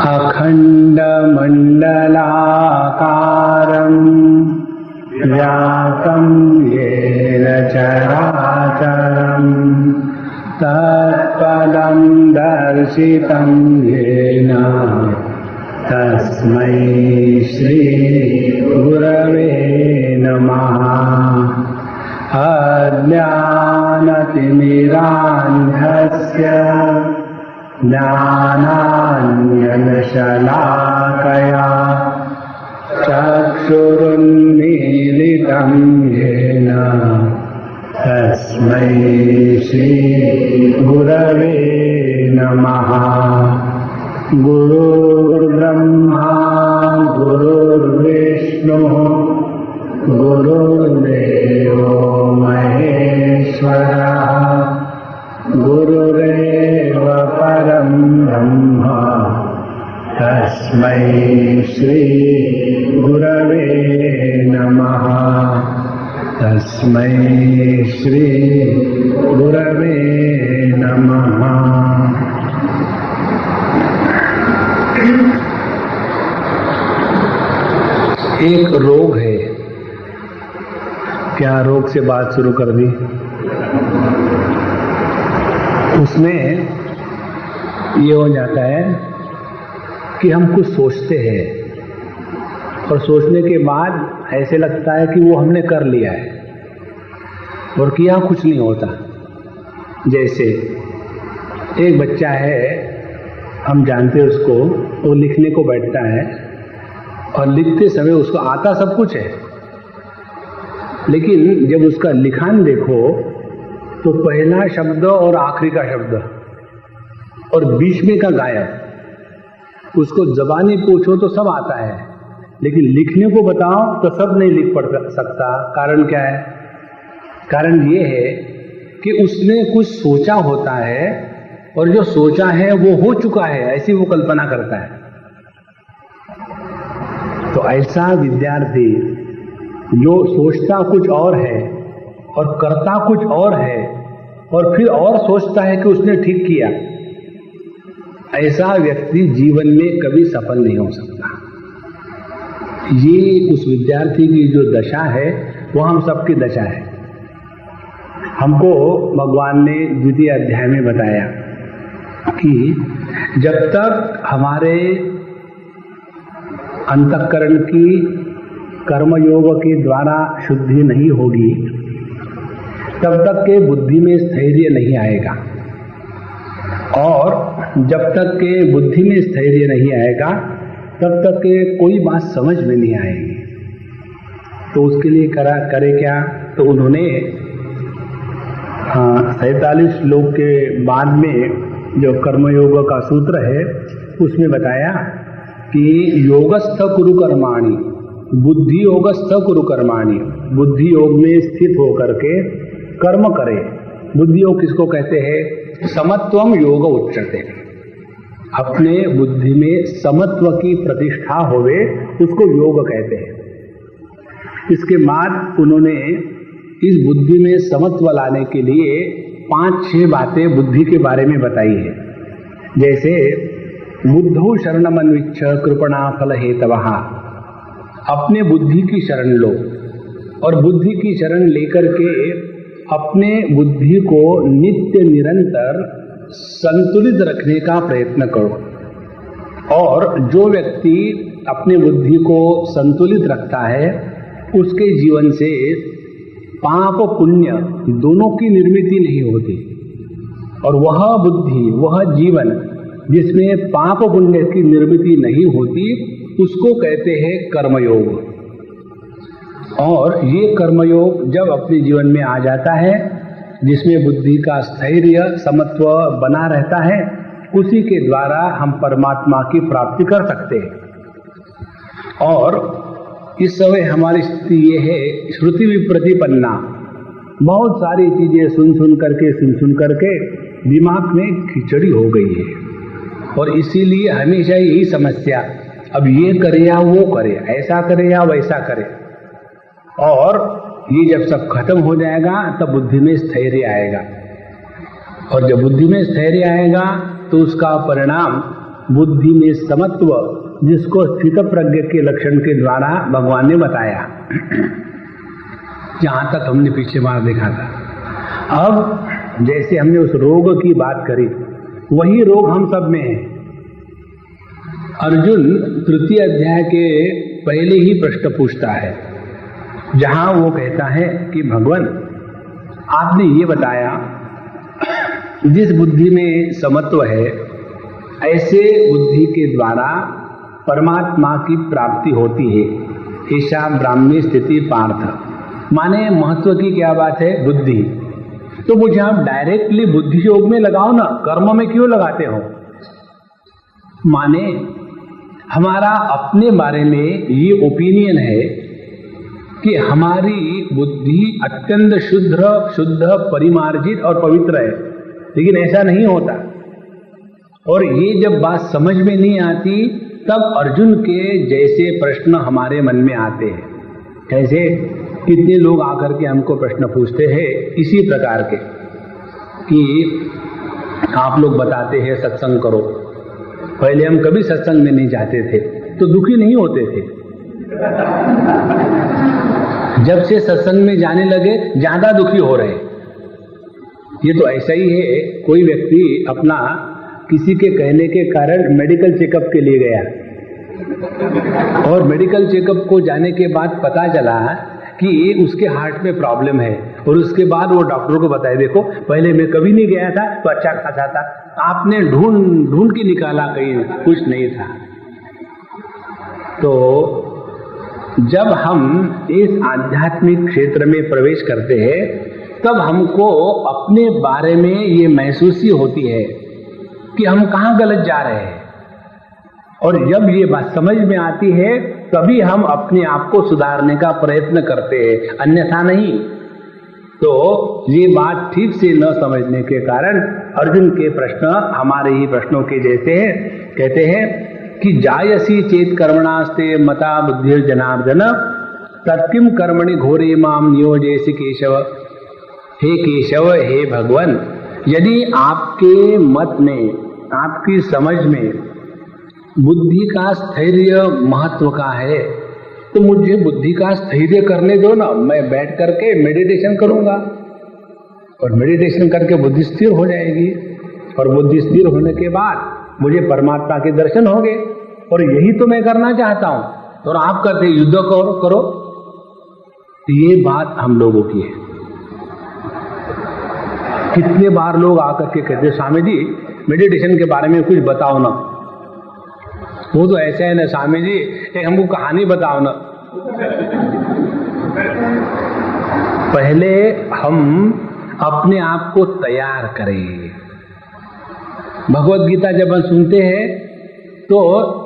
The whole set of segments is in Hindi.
अखण्डमण्डलाकारं व्याप्तं येन चराचरं तत्पदं दर्शितं येन तस्मै श्री गुरवे नमः। अज्ञानतिमिरान्धस्य ज्ञानाञ्जनशलाकया चक्षुरुन्मीलितं येन तस्मै श्रीगुरवे नमः। गुरुर्ब्रह्मा गुरुर्विष्णुः गुरुर्देवो महेश्वरः गुरुरेव परं ब्रह्म तस्मै श्री गुरवे नमः। तस्मै श्री गुरवे नमः। एक रोग है। क्या रोग से बात शुरू कर दी? उसमें ये हो जाता है कि हम कुछ सोचते हैं और सोचने के बाद ऐसे लगता है कि वो हमने कर लिया है और किया कुछ नहीं होता। जैसे एक बच्चा है, हम जानते हैं उसको, वो लिखने को बैठता है और लिखते समय उसको आता सब कुछ है, लेकिन जब उसका लिखान देखो तो पहला शब्द और आखिरी का शब्द और बीच में का गायब। उसको जबानी पूछो तो सब आता है, लेकिन लिखने को बताओ तो सब नहीं लिख पढ़ सकता। कारण क्या है? कारण ये है कि उसने कुछ सोचा होता है और जो सोचा है वो हो चुका है, ऐसी वो कल्पना करता है। तो ऐसा विद्यार्थी जो सोचता कुछ और है और करता कुछ और है और फिर और सोचता है कि उसने ठीक किया, ऐसा व्यक्ति जीवन में कभी सफल नहीं हो सकता। ये उस विद्यार्थी की जो दशा है वो हम सबकी दशा है। हमको भगवान ने द्वितीय अध्याय में बताया कि जब तक हमारे अंतःकरण की कर्मयोग के द्वारा शुद्धि नहीं होगी तब तक के बुद्धि में स्थैर्य नहीं आएगा, और जब तक के बुद्धि में स्थैर्य नहीं आएगा तब तक के कोई बात समझ में नहीं आएगी। तो उसके लिए करे क्या? तो उन्होंने 47 श्लोक के बाद में जो कर्मयोग का सूत्र है उसमें बताया कि योगस्थ कुरु कर्माणि बुद्धि योगस्थ कुरु कर्माणि, बुद्धि योग में स्थित होकर के कर्म करे। बुद्धि योग किसको कहते हैं? समत्वम योग उच्यते। अपने बुद्धि में समत्व की प्रतिष्ठा होवे उसको योग कहते हैं। इसके बाद उन्होंने इस बुद्धि में समत्व लाने के लिए 5-6 बातें बुद्धि के बारे में बताई है। जैसे बुद्धौ शरणमन्विच्छ कृपणा फल हेतवः, अपने बुद्धि की शरण लो और बुद्धि की शरण लेकर के अपने बुद्धि को नित्य निरंतर संतुलित रखने का प्रयत्न करो। और जो व्यक्ति अपने बुद्धि को संतुलित रखता है उसके जीवन से पाप पुण्य दोनों की निर्मिति नहीं होती, और वह बुद्धि वह जीवन जिसमें पाप पुण्य की निर्मिति नहीं होती उसको कहते हैं कर्मयोग। और ये कर्मयोग जब अपने जीवन में आ जाता है, जिसमें बुद्धि का स्थैर्य समत्व बना रहता है, उसी के द्वारा हम परमात्मा की प्राप्ति कर सकते हैं। और इस समय हमारी स्थिति ये है, श्रुति विप्रतिपन्ना, बहुत सारी चीजें सुन सुन करके दिमाग में खिचड़ी हो गई है, और इसीलिए हमेशा यही समस्या, अब ये करे या वो करे, ऐसा करे या वैसा करे। और ये जब सब खत्म हो जाएगा तब बुद्धि में स्थैर्य आएगा, और जब बुद्धि में स्थैर्य आएगा तो उसका परिणाम बुद्धि में समत्व, जिसको स्थित प्रज्ञ के लक्षण के द्वारा भगवान ने बताया। जहां तक हमने पीछे बार देखा था। अब जैसे हमने उस रोग की बात करी, वही रोग हम सब में है। अर्जुन तृतीय अध्याय के पहले ही प्रश्न पूछता है, जहां वो कहता है कि भगवान आपने ये बताया जिस बुद्धि में समत्व है, ऐसे बुद्धि के द्वारा परमात्मा की प्राप्ति होती है। ऐसा ब्राह्मी स्थिति पार्थ, माने महत्व की क्या बात है? बुद्धि। तो मुझे आप डायरेक्टली बुद्धि योग में लगाओ ना, कर्म में क्यों लगाते हो? माने हमारा अपने बारे में ये ओपिनियन है कि हमारी बुद्धि अत्यंत शुद्ध, परिमार्जित और पवित्र है, लेकिन ऐसा नहीं होता। और ये जब बात समझ में नहीं आती, तब अर्जुन के जैसे प्रश्न हमारे मन में आते हैं। कैसे? कितने लोग आकर के हमको प्रश्न पूछते हैं इसी प्रकार के कि आप लोग बताते हैं सत्संग करो, पहले हम कभी सत्संग में नहीं जाते थे तो दुखी नहीं होते थे, जब से सत्संग में जाने लगे ज्यादा दुखी हो रहे। ये तो ऐसा ही है, कोई व्यक्ति अपना किसी के कहने के कारण मेडिकल चेकअप के लिए गया और मेडिकल चेकअप को जाने के बाद पता चला कि उसके हार्ट में प्रॉब्लम है, और उसके बाद वो डॉक्टर को बताया, देखो पहले मैं कभी नहीं गया था तो अच्छा खासा था, आपने ढूंढ के निकाला कहीं कुछ नहीं था। तो जब हम इस आध्यात्मिक क्षेत्र में प्रवेश करते हैं, तब हमको अपने बारे में ये महसूस ही होती है कि हम कहाँ गलत जा रहे हैं। और जब ये बात समझ में आती है, तभी हम अपने आप को सुधारने का प्रयत्न करते हैं, अन्यथा नहीं। तो ये बात ठीक से न समझने के कारण अर्जुन के प्रश्न हमारे ही प्रश्नों के जैसे हैं। कहते हैं कि जायसी चेत कर्मणास्ते मता बुद्धिर जनार्दन तत्किम कर्मणि घोरे माम नियोजयसि केशव। हे केशव, हे भगवान, यदि आपके मत में, आपकी समझ में बुद्धि का स्थैर्य महत्व का है, तो मुझे बुद्धि का स्थैर्य करने दो ना, मैं बैठ करके मेडिटेशन करूंगा और मेडिटेशन करके बुद्धि स्थिर हो जाएगी, और बुद्धि स्थिर होने के बाद मुझे परमात्मा के दर्शन होंगे। और यही तो मैं करना चाहता हूं, और आप कहते युद्ध करो। ये बात हम लोगों की है। कितने बार लोग आकर के कहते, स्वामी जी मेडिटेशन के बारे में कुछ बताओ ना। वो तो ऐसा है ना स्वामी जी, एक हमको कहानी बताओ ना। पहले हम अपने आप को तैयार करें। भगवत गीता जब हम सुनते हैं तो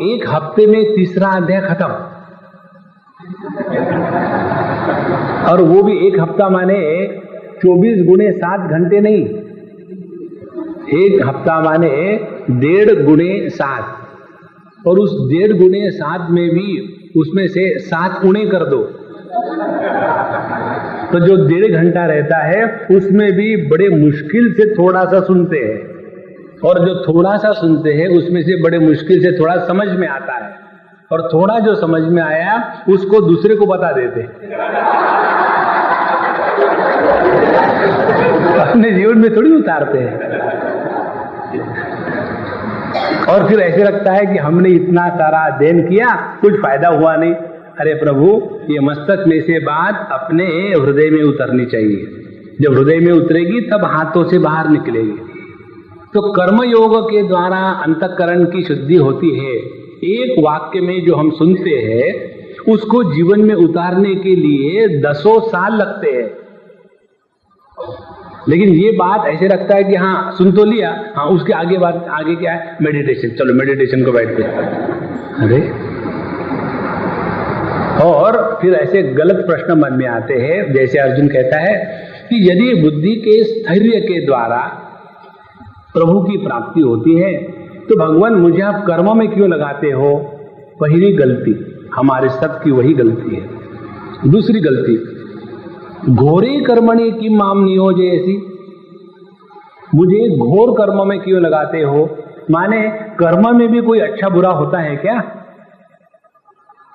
एक हफ्ते में तीसरा अध्याय खत्म, और वो भी एक हफ्ता माने 24 गुणे 7 घंटे नहीं, एक हफ्ता माने 1.5 गुणे 7, और उस 1.5 गुणे 7 में भी उसमें से 7 उणे कर दो, तो जो 1.5 घंटा रहता है उसमें भी बड़े मुश्किल से थोड़ा सा सुनते हैं, और जो थोड़ा सा सुनते हैं उसमें से बड़े मुश्किल से थोड़ा समझ में आता है, और थोड़ा जो समझ में आया उसको दूसरे को बता देते। अपने जीवन में थोड़ी उतारते हैं, और फिर ऐसे लगता है कि हमने इतना सारा अध्ययन किया, कुछ फायदा हुआ नहीं। अरे प्रभु, ये मस्तक में से बात अपने हृदय में उतरनी चाहिए। जब हृदय में उतरेगी तब हाथों से बाहर निकलेगी। तो कर्म योग के द्वारा अंतःकरण की शुद्धि होती है। एक वाक्य में जो हम सुनते हैं उसको जीवन में उतारने के लिए 10 साल लगते हैं, लेकिन ये बात ऐसे लगता है कि हाँ सुन तो लिया, हाँ उसके आगे बात, आगे क्या है? मेडिटेशन। चलो मेडिटेशन को बैठ के, अरे, और फिर ऐसे गलत प्रश्न मन में आते हैं। जैसे अर्जुन कहता है कि यदि बुद्धि के स्थैर्य के द्वारा प्रभु की प्राप्ति होती है, तो भगवान मुझे आप कर्म में क्यों लगाते हो? पहली गलती हमारे सबकी वही गलती है। दूसरी गलती, घोरे कर्मणि किम माम नियोजयसि, मुझे घोर कर्म में क्यों लगाते हो? माने कर्म में भी कोई अच्छा बुरा होता है क्या?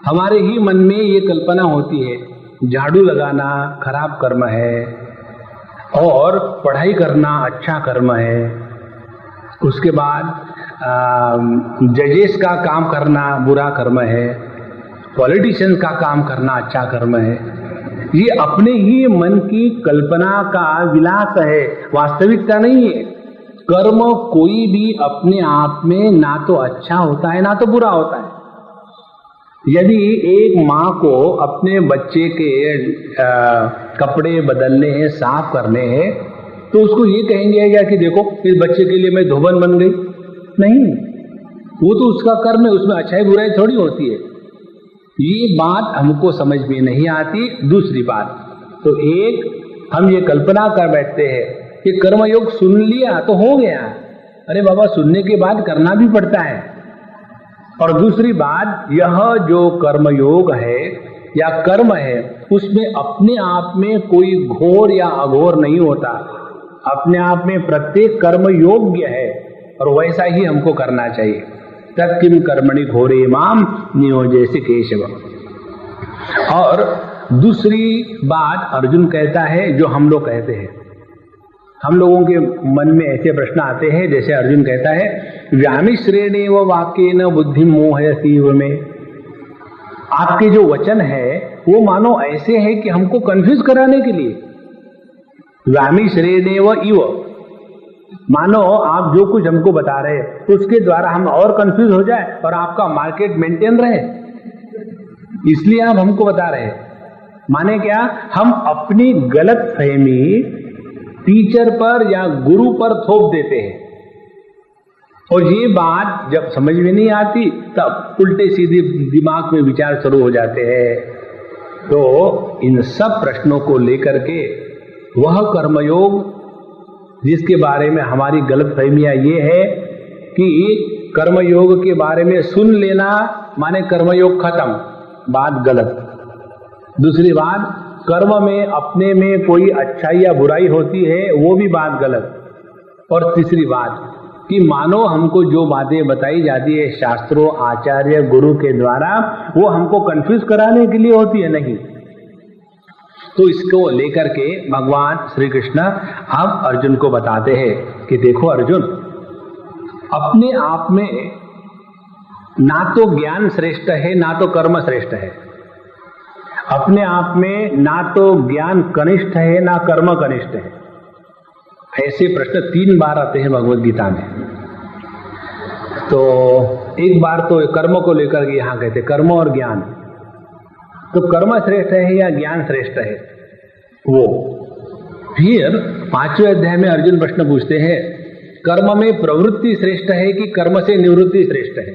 हमारे ही मन में ये कल्पना होती है, झाड़ू लगाना खराब कर्म है और पढ़ाई करना अच्छा कर्म है, उसके बाद जजेस का काम करना बुरा कर्म है, पॉलिटिशियन का काम करना अच्छा कर्म है। ये अपने ही मन की कल्पना का विलास है, वास्तविकता नहीं है। कर्म कोई भी अपने आप में ना तो अच्छा होता है ना तो बुरा होता है। यदि एक माँ को अपने बच्चे के कपड़े बदलने हैं, साफ करने हैं, तो उसको ये कहेंगे क्या कि देखो इस बच्चे के लिए मैं धोबन बन गई? नहीं, वो तो उसका कर्म है, उसमें अच्छाई बुराई थोड़ी होती है। ये बात हमको समझ में नहीं आती। दूसरी बात तो एक हम ये कल्पना कर बैठते हैं कि कर्मयोग सुन लिया तो हो गया। अरे बाबा, सुनने के बाद करना भी पड़ता है। और दूसरी बात, यह जो कर्मयोग है या कर्म है उसमें अपने आप में कोई घोर या अघोर नहीं होता। अपने आप में प्रत्येक कर्म योग्य है और वैसा ही हमको करना चाहिए। तत्किम कर्मणि घोरे माम नियोजयसि केशव। और दूसरी बात अर्जुन कहता है जो हम लोग कहते हैं, हम लोगों के मन में ऐसे प्रश्न आते हैं, जैसे अर्जुन कहता है व्यामिश्रेणेव वाक्येन बुद्धि मोहयसीव में। आपके जो वचन है वो मानो ऐसे है कि हमको कंफ्यूज कराने के लिए। व्यामिश्रेणेव इव, मानो आप जो कुछ हमको बता रहे उसके द्वारा हम और कंफ्यूज हो जाए और आपका मार्केट मेंटेन रहे, इसलिए आप हमको बता रहे। माने क्या, हम अपनी गलत फहमी टीचर पर या गुरु पर थोप देते हैं और ये बात जब समझ में नहीं आती तब उल्टे सीधे दिमाग में विचार शुरू हो जाते हैं। तो इन सब प्रश्नों को लेकर के वह कर्मयोग जिसके बारे में हमारी गलत फहमियां ये है कि कर्मयोग के बारे में सुन लेना माने कर्मयोग खत्म, बात गलत। दूसरी बात, कर्म में अपने में कोई अच्छाई या बुराई होती है, वो भी बात गलत। और तीसरी बात कि मानो हमको जो बातें बताई जाती है शास्त्रों, आचार्य, गुरु के द्वारा, वो हमको कंफ्यूज कराने के लिए होती है, नहीं। तो इसको लेकर के भगवान श्री कृष्ण अब अर्जुन को बताते हैं कि देखो अर्जुन, अपने आप में ना तो ज्ञान श्रेष्ठ है ना तो कर्म श्रेष्ठ है। अपने आप में ना तो ज्ञान कनिष्ठ है ना कर्म कनिष्ठ है। ऐसे प्रश्न 3 बार आते हैं भगवद गीता में। तो एक बार तो कर्म को लेकर के यहां कहते कर्म और ज्ञान, तो कर्म श्रेष्ठ है या ज्ञान श्रेष्ठ है वो। फिर 5वें अध्याय में अर्जुन प्रश्न पूछते हैं कर्म में प्रवृत्ति श्रेष्ठ है कि कर्म से निवृत्ति श्रेष्ठ है।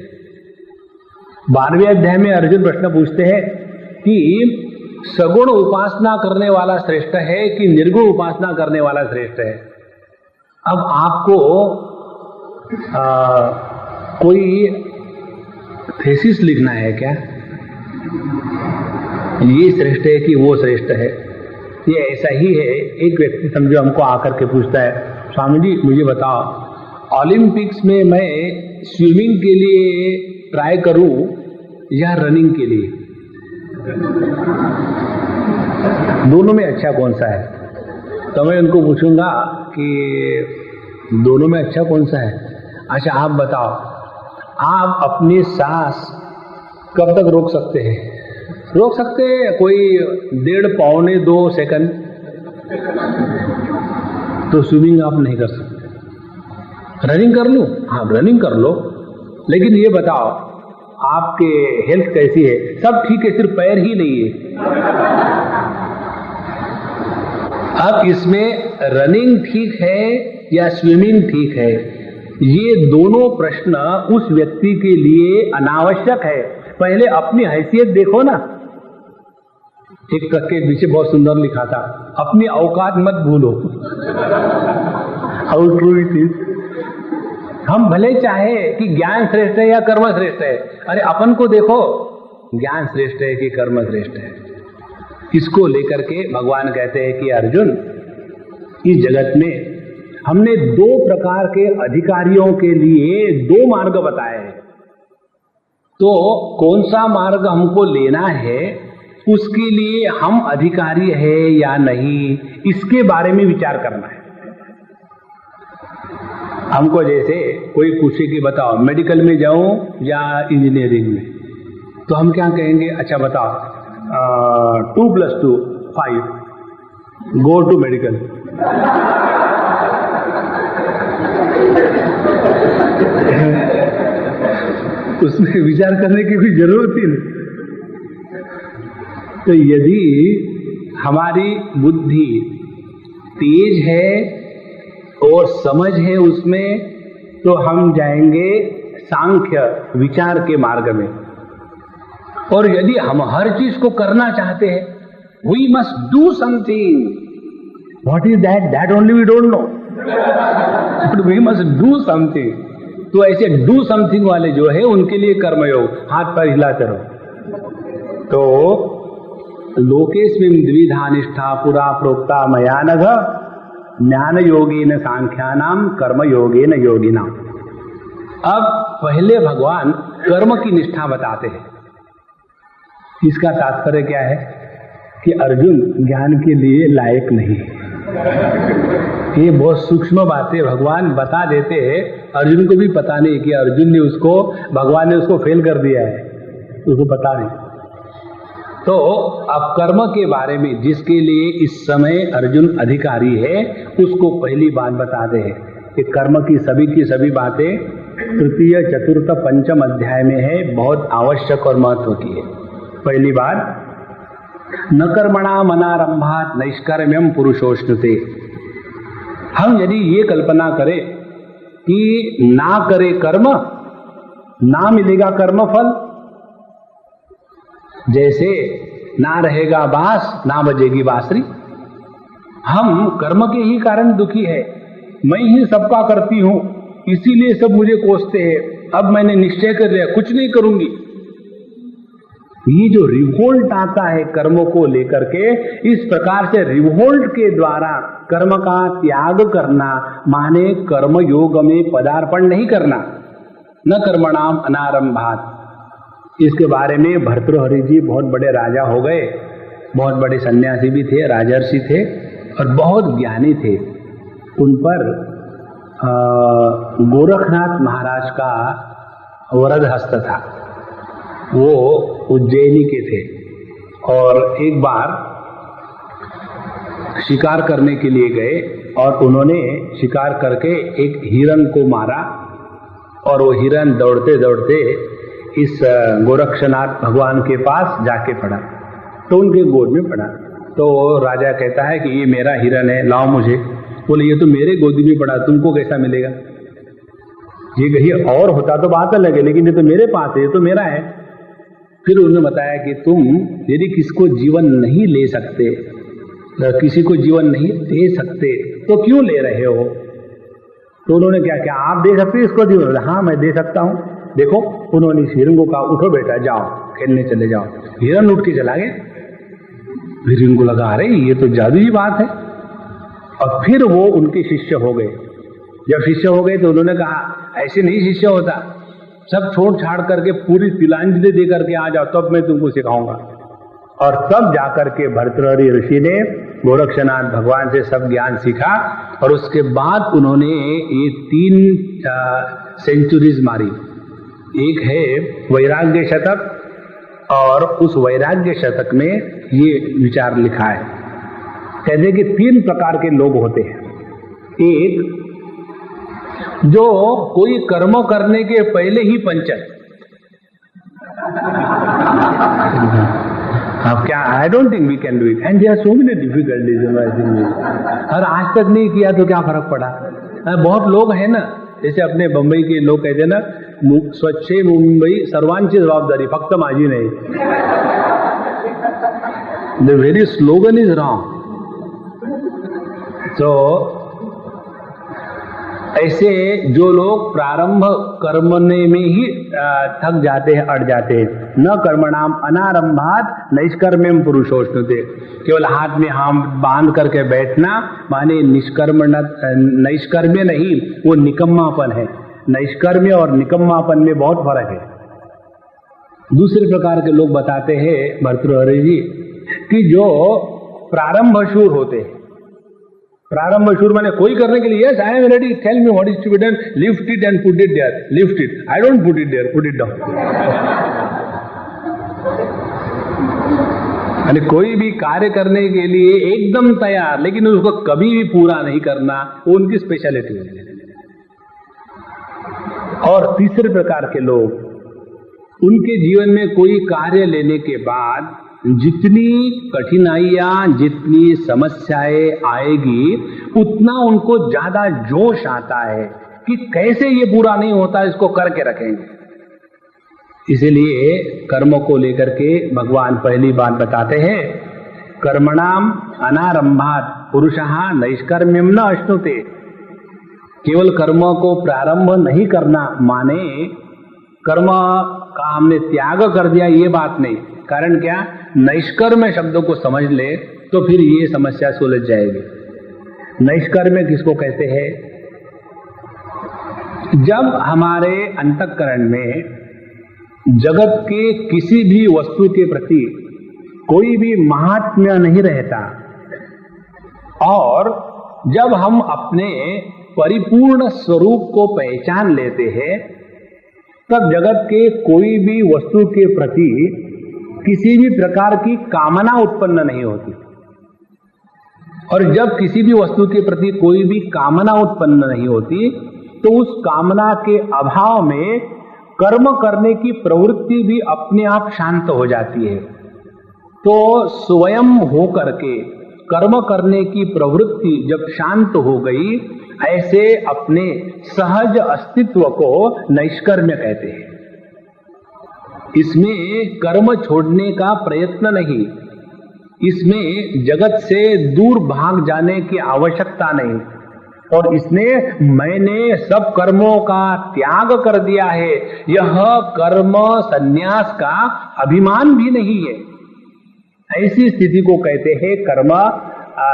12वें अध्याय में अर्जुन प्रश्न पूछते हैं कि सगुण उपासना करने वाला श्रेष्ठ है कि निर्गुण उपासना करने वाला श्रेष्ठ है। अब आपको कोई थीसिस लिखना है क्या, ये श्रेष्ठ है कि वो श्रेष्ठ है? ये ऐसा ही है। एक व्यक्ति समझो हमको आकर के पूछता है स्वामी जी मुझे बताओ ओलंपिक्स में मैं स्विमिंग के लिए ट्राई करूं या रनिंग के लिए, दोनों में अच्छा कौन सा है? तो मैं उनको पूछूंगा कि दोनों में अच्छा कौन सा है? अच्छा आप बताओ, आप अपनी सांस कब तक रोक सकते हैं? रोक सकते हैं कोई 1.5 पौने 2 सेकंड, तो स्विमिंग आप नहीं कर सकते। रनिंग कर लूं? हाँ रनिंग कर लो, लेकिन ये बताओ आपके हेल्थ कैसी है? सब ठीक है, सिर्फ पैर ही नहीं है। अब इसमें रनिंग ठीक है या स्विमिंग ठीक है, ये दोनों प्रश्न उस व्यक्ति के लिए अनावश्यक है। पहले अपनी हैसियत देखो ना। एक ट्रक के पीछे बहुत सुंदर लिखा था, अपनी औकात मत भूलो। How true it is. हम भले चाहे कि ज्ञान श्रेष्ठ है या कर्म श्रेष्ठ है, अरे अपन को देखो ज्ञान श्रेष्ठ है कि कर्म श्रेष्ठ है। इसको लेकर के भगवान कहते हैं कि अर्जुन, इस जगत में हमने दो प्रकार के अधिकारियों के लिए दो मार्ग बताए हैं। तो कौन सा मार्ग हमको लेना है, उसके लिए हम अधिकारी है या नहीं, इसके बारे में विचार करना है। हमको जैसे कोई पूछे कि बताओ मेडिकल में जाऊं या इंजीनियरिंग में, तो हम क्या कहेंगे, अच्छा बताओ 2 + 2 5, गो टू मेडिकल। उसमें विचार करने की कोई जरूरत ही नहीं। तो यदि हमारी बुद्धि तेज है और समझ है उसमें, तो हम जाएंगे सांख्य विचार के मार्ग में। और यदि हम हर चीज को करना चाहते हैं, we must do something, what is that, that only we don't know, but we must do something. तो ऐसे डू समथिंग वाले जो है उनके लिए कर्मयोग, हाथ पैर हिलाते रहो। तो लोकेस्मिन् द्विधा निष्ठा पुरा प्रोक्ता मया नघ, ज्ञान योगेन सांख्यानाम कर्म योगेन योगिनाम। अब पहले भगवान कर्म की निष्ठा बताते हैं। इसका तात्पर्य क्या है कि अर्जुन ज्ञान के लिए लायक नहीं है। ये बहुत सूक्ष्म बातें भगवान बता देते हैं, अर्जुन को भी पता नहीं कि अर्जुन ने उसको, भगवान ने उसको फेल कर दिया है, उसको पता नहीं। तो अब कर्म के बारे में जिसके लिए इस समय अर्जुन अधिकारी है, उसको पहली बात बताते हैं कि कर्म की सभी बातें तृतीय चतुर्थ पंचम अध्याय में है, बहुत आवश्यक और महत्व की है। पहली बात, न कर्मणा मनारंभात नैष्कर्म्यम पुरुषोष्णुते। हम यदि ये कल्पना करें कि ना करे कर्म, ना मिलेगा कर्म फल, जैसे ना रहेगा बांस ना बजेगी बांसुरी। हम कर्म के ही कारण दुखी है, मैं ही सबका करती हूं, इसीलिए सब मुझे कोसते हैं, अब मैंने निश्चय कर लिया कुछ नहीं करूंगी। ये जो रिवोल्ट आता है कर्मों को लेकर के, इस प्रकार से रिवोल्ट के द्वारा कर्म का त्याग करना माने कर्म योग में पदार्पण नहीं करना। न कर्मणाम अनारंभात, इसके बारे में भर्तृहरि जी बहुत बड़े राजा हो गए, बहुत बड़े सन्यासी भी थे, राजर्षि थे और बहुत ज्ञानी थे। उन पर गोरखनाथ महाराज का वरद हस्त था। वो उज्जैनी के थे और एक बार शिकार करने के लिए गए और उन्होंने शिकार करके एक हिरन को मारा और वो हिरन दौड़ते दौड़ते इस गोरक्षनाथ भगवान के पास जाके पड़ा, तो उनके गोद में पड़ा। तो राजा कहता है कि ये मेरा हिरन है, लाओ मुझे। बोले ये तो मेरे गोदी में पड़ा, तुमको कैसा मिलेगा? ये कहिए और होता तो बात अलग है, लेकिन ये तो मेरे पास है, ये तो मेरा है। फिर उन्होंने बताया कि तुम यदि किसको जीवन नहीं ले सकते, किसी को जीवन नहीं दे सकते, तो क्यों ले रहे हो? तो उन्होंने क्या क्या आप दे सकते इसको जीवन? हाँ मैं दे सकता हूँ। देखो, उन्होंने इस हिरन को कहा उठो बेटा जाओ खेलने चले जाओ। हिरन उठ के चला गया। फिर इनको लगा अरे ये तो जादुई बात है, और फिर वो उनके शिष्य हो गए। जब शिष्य हो गए तो उन्होंने कहा ऐसे नहीं शिष्य होता, सब छोड़ छाड़ करके पूरी तिलांजलि दे करके आ जाओ, तब मैं तुमको सिखाऊंगा। और तब जाकर के भर्तृहरि ऋषि ने गोरक्षनाथ भगवान से सब ज्ञान सीखा और उसके बाद उन्होंने ये 3 सेंचुरीज मारी। एक है वैराग्य शतक, और उस वैराग्य शतक में ये विचार लिखा है, कहते कि 3 प्रकार के लोग होते हैं। एक जो कोई कर्म करने के पहले ही पंचर, अब क्या I don't think we can do it and there are so many difficulties in life. और आज तक नहीं किया तो क्या फर्क पड़ा? बहुत लोग हैं ना, जैसे अपने बंबई के लोग कहते हैं ना, स्वच्छ मुंबई सर्वांची जबाबदारी फक्त माझी नहीं। The very slogan is wrong. So ऐसे जो लोग प्रारंभ करने में ही थक जाते हैं, अड़ जाते हैं, न कर्मणाम अनारंभात नैष्कर्म्यम पुरुषोष्णुते, केवल हाथ में हाथ बांध करके बैठना माने नैष्कर्म्य नहीं, वो निकम्मापन है। नैष्कर्म्य और निकम्मापन में बहुत फर्क है। दूसरे प्रकार के लोग बताते हैं भर्तृहरि जी कि जो प्रारंभशूर होते हैं, प्रारंभशूर माने कोई करने के लिए, yes I am ready, tell me what is to be done, lift it and put it there, lift it, I don't put it there, put it down. यानी कोई भी कार्य करने के लिए एकदम तैयार, लेकिन उसको कभी भी पूरा नहीं करना, वो उनकी स्पेशलिटी है। और तीसरे प्रकार के लोग, उनके जीवन में कोई कार्य लेने के बाद जितनी कठिनाइयां, जितनी समस्याएं आएगी, उतना उनको ज्यादा जोश आता है कि कैसे ये पूरा नहीं होता, इसको करके रखेंगे। इसीलिए कर्म को लेकर के भगवान पहली बात बताते हैं, कर्मणाम अनारंभात पुरुषः नैष्कर्म्यम न अश्नुते। केवल कर्म को प्रारंभ नहीं करना माने कर्म का हमने त्याग कर दिया, ये बात नहीं। कारण क्या, नैष्कर्म्य शब्दों को समझ ले तो फिर ये समस्या सुलझ जाएगी। नैष्कर्म्य किसको कहते हैं? जब हमारे अंतःकरण में जगत के किसी भी वस्तु के प्रति कोई भी महात्म्य नहीं रहता, और जब हम अपने परिपूर्ण स्वरूप को पहचान लेते हैं, तब जगत के कोई भी वस्तु के प्रति किसी भी प्रकार की कामना उत्पन्न नहीं होती। और जब किसी भी वस्तु के प्रति कोई भी कामना उत्पन्न नहीं होती, तो उस कामना के अभाव में कर्म करने की प्रवृत्ति भी अपने आप शांत हो जाती है। तो स्वयं हो करके कर्म करने की प्रवृत्ति जब शांत हो गई, ऐसे अपने सहज अस्तित्व को नैष्कर्म्य कहते हैं। इसमें कर्म छोड़ने का प्रयत्न नहीं, इसमें जगत से दूर भाग जाने की आवश्यकता नहीं, और इसने मैंने सब कर्मों का त्याग कर दिया है, यह कर्म संन्यास का अभिमान भी नहीं है। ऐसी स्थिति को कहते हैं कर्म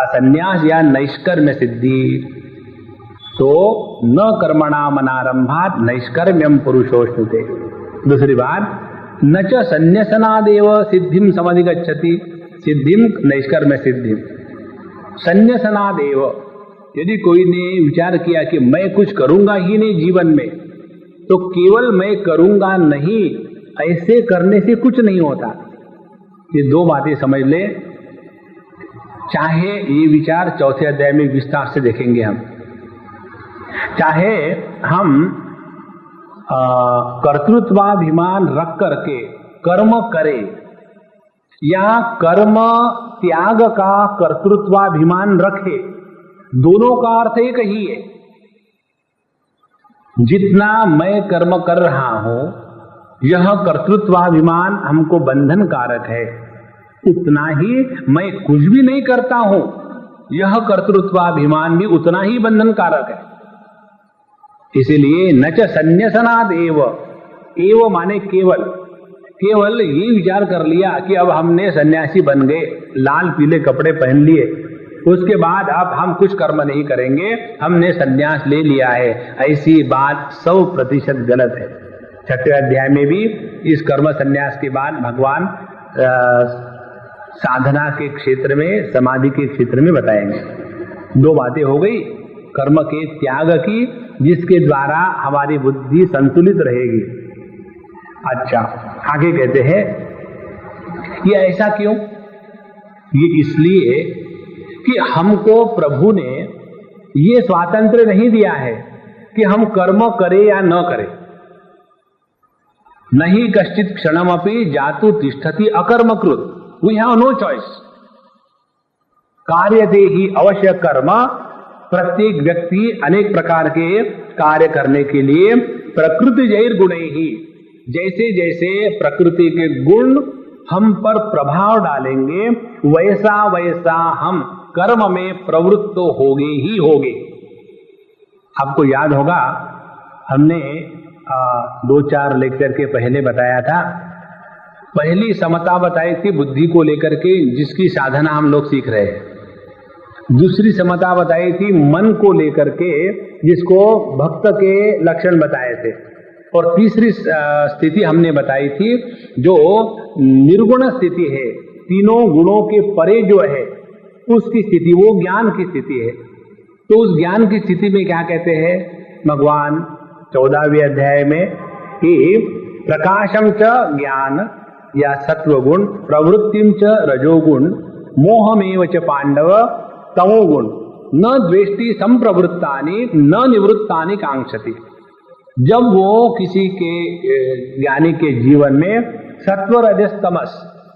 संन्यास या नैष्कर्म्य सिद्धि। तो न कर्मणाम अनारंभात नैष्कर्म्यम पुरुषोष्णुते। दूसरी बात, न च संन्यसनादेव सिद्धिम समधिगच्छति। सिद्धिम नैष्कर्म्य सिद्धिम, संन्यसनादेव, यदि कोई ने विचार किया कि मैं कुछ करूंगा ही नहीं जीवन में, तो केवल मैं करूंगा नहीं, ऐसे करने से कुछ नहीं होता। ये दो बातें समझ ले। चाहे ये विचार चौथे अध्याय में विस्तार से देखेंगे हम, चाहे हम कर्तृत्वाभिमान रख करके कर्म करें, या कर्म त्याग का कर्तृत्वाभिमान रखे, दोनों का अर्थ एक ही है। जितना मैं कर्म कर रहा हूं, यह कर्तृत्वाभिमान हमको बंधन कारक है, उतना ही मैं कुछ भी नहीं करता हूं, यह कर्तृत्वाभिमान भी उतना ही बंधन कारक है। इसीलिए न च संन्यसनाद एव माने केवल, केवल ये विचार कर लिया कि अब हमने सन्यासी बन गए, लाल पीले कपड़े पहन लिए, उसके बाद अब हम कुछ कर्म नहीं करेंगे, हमने सन्यास ले लिया है, ऐसी बात 100% गलत है। छठे अध्याय में भी इस कर्म सन्यास के बाद भगवान साधना के क्षेत्र में, समाधि के क्षेत्र में बताएंगे। दो बातें हो गई, कर्म के त्याग की, जिसके द्वारा हमारी बुद्धि संतुलित रहेगी। अच्छा, आगे कहते हैं ये ऐसा क्यों? ये इसलिए कि हमको प्रभु ने ये स्वातंत्र्य नहीं दिया है कि हम कर्म करें या न करें। नहीं कश्चित क्षणमपि जातु तिष्ठति अकर्मकृत, वी हैव नो चॉइस। कार्यते ही अवश्य कर्म। प्रत्येक व्यक्ति अनेक प्रकार के कार्य करने के लिए प्रकृति जैर गुण ही, जैसे जैसे प्रकृति के गुण हम पर प्रभाव डालेंगे, वैसा वैसा हम कर्म में प्रवृत्त तो होगे ही होगे। आपको याद होगा हमने 2-4 लेक्चर के पहले बताया था, पहली समता बताई थी बुद्धि को लेकर के जिसकी साधना हम लोग सीख रहे हैं। दूसरी समता बताई थी मन को लेकर के जिसको भक्त के लक्षण बताए थे। और तीसरी स्थिति हमने बताई थी जो निर्गुण स्थिति है, तीनों गुणों के परे जो है उसकी स्थिति, वो ज्ञान की स्थिति है। तो उस ज्ञान की स्थिति में क्या कहते हैं भगवान 14वें अध्याय में कि प्रकाशम च ज्ञान या सत्वगुण, प्रवृत्तिम च रजोगुण, मोहमेव च पांडव तमोगुण, न द्वेष्टि संप्रवृत्तानि न निवृत्तानि कांक्षति। जब वो किसी के ज्ञानी के जीवन में सत्व रजस तमस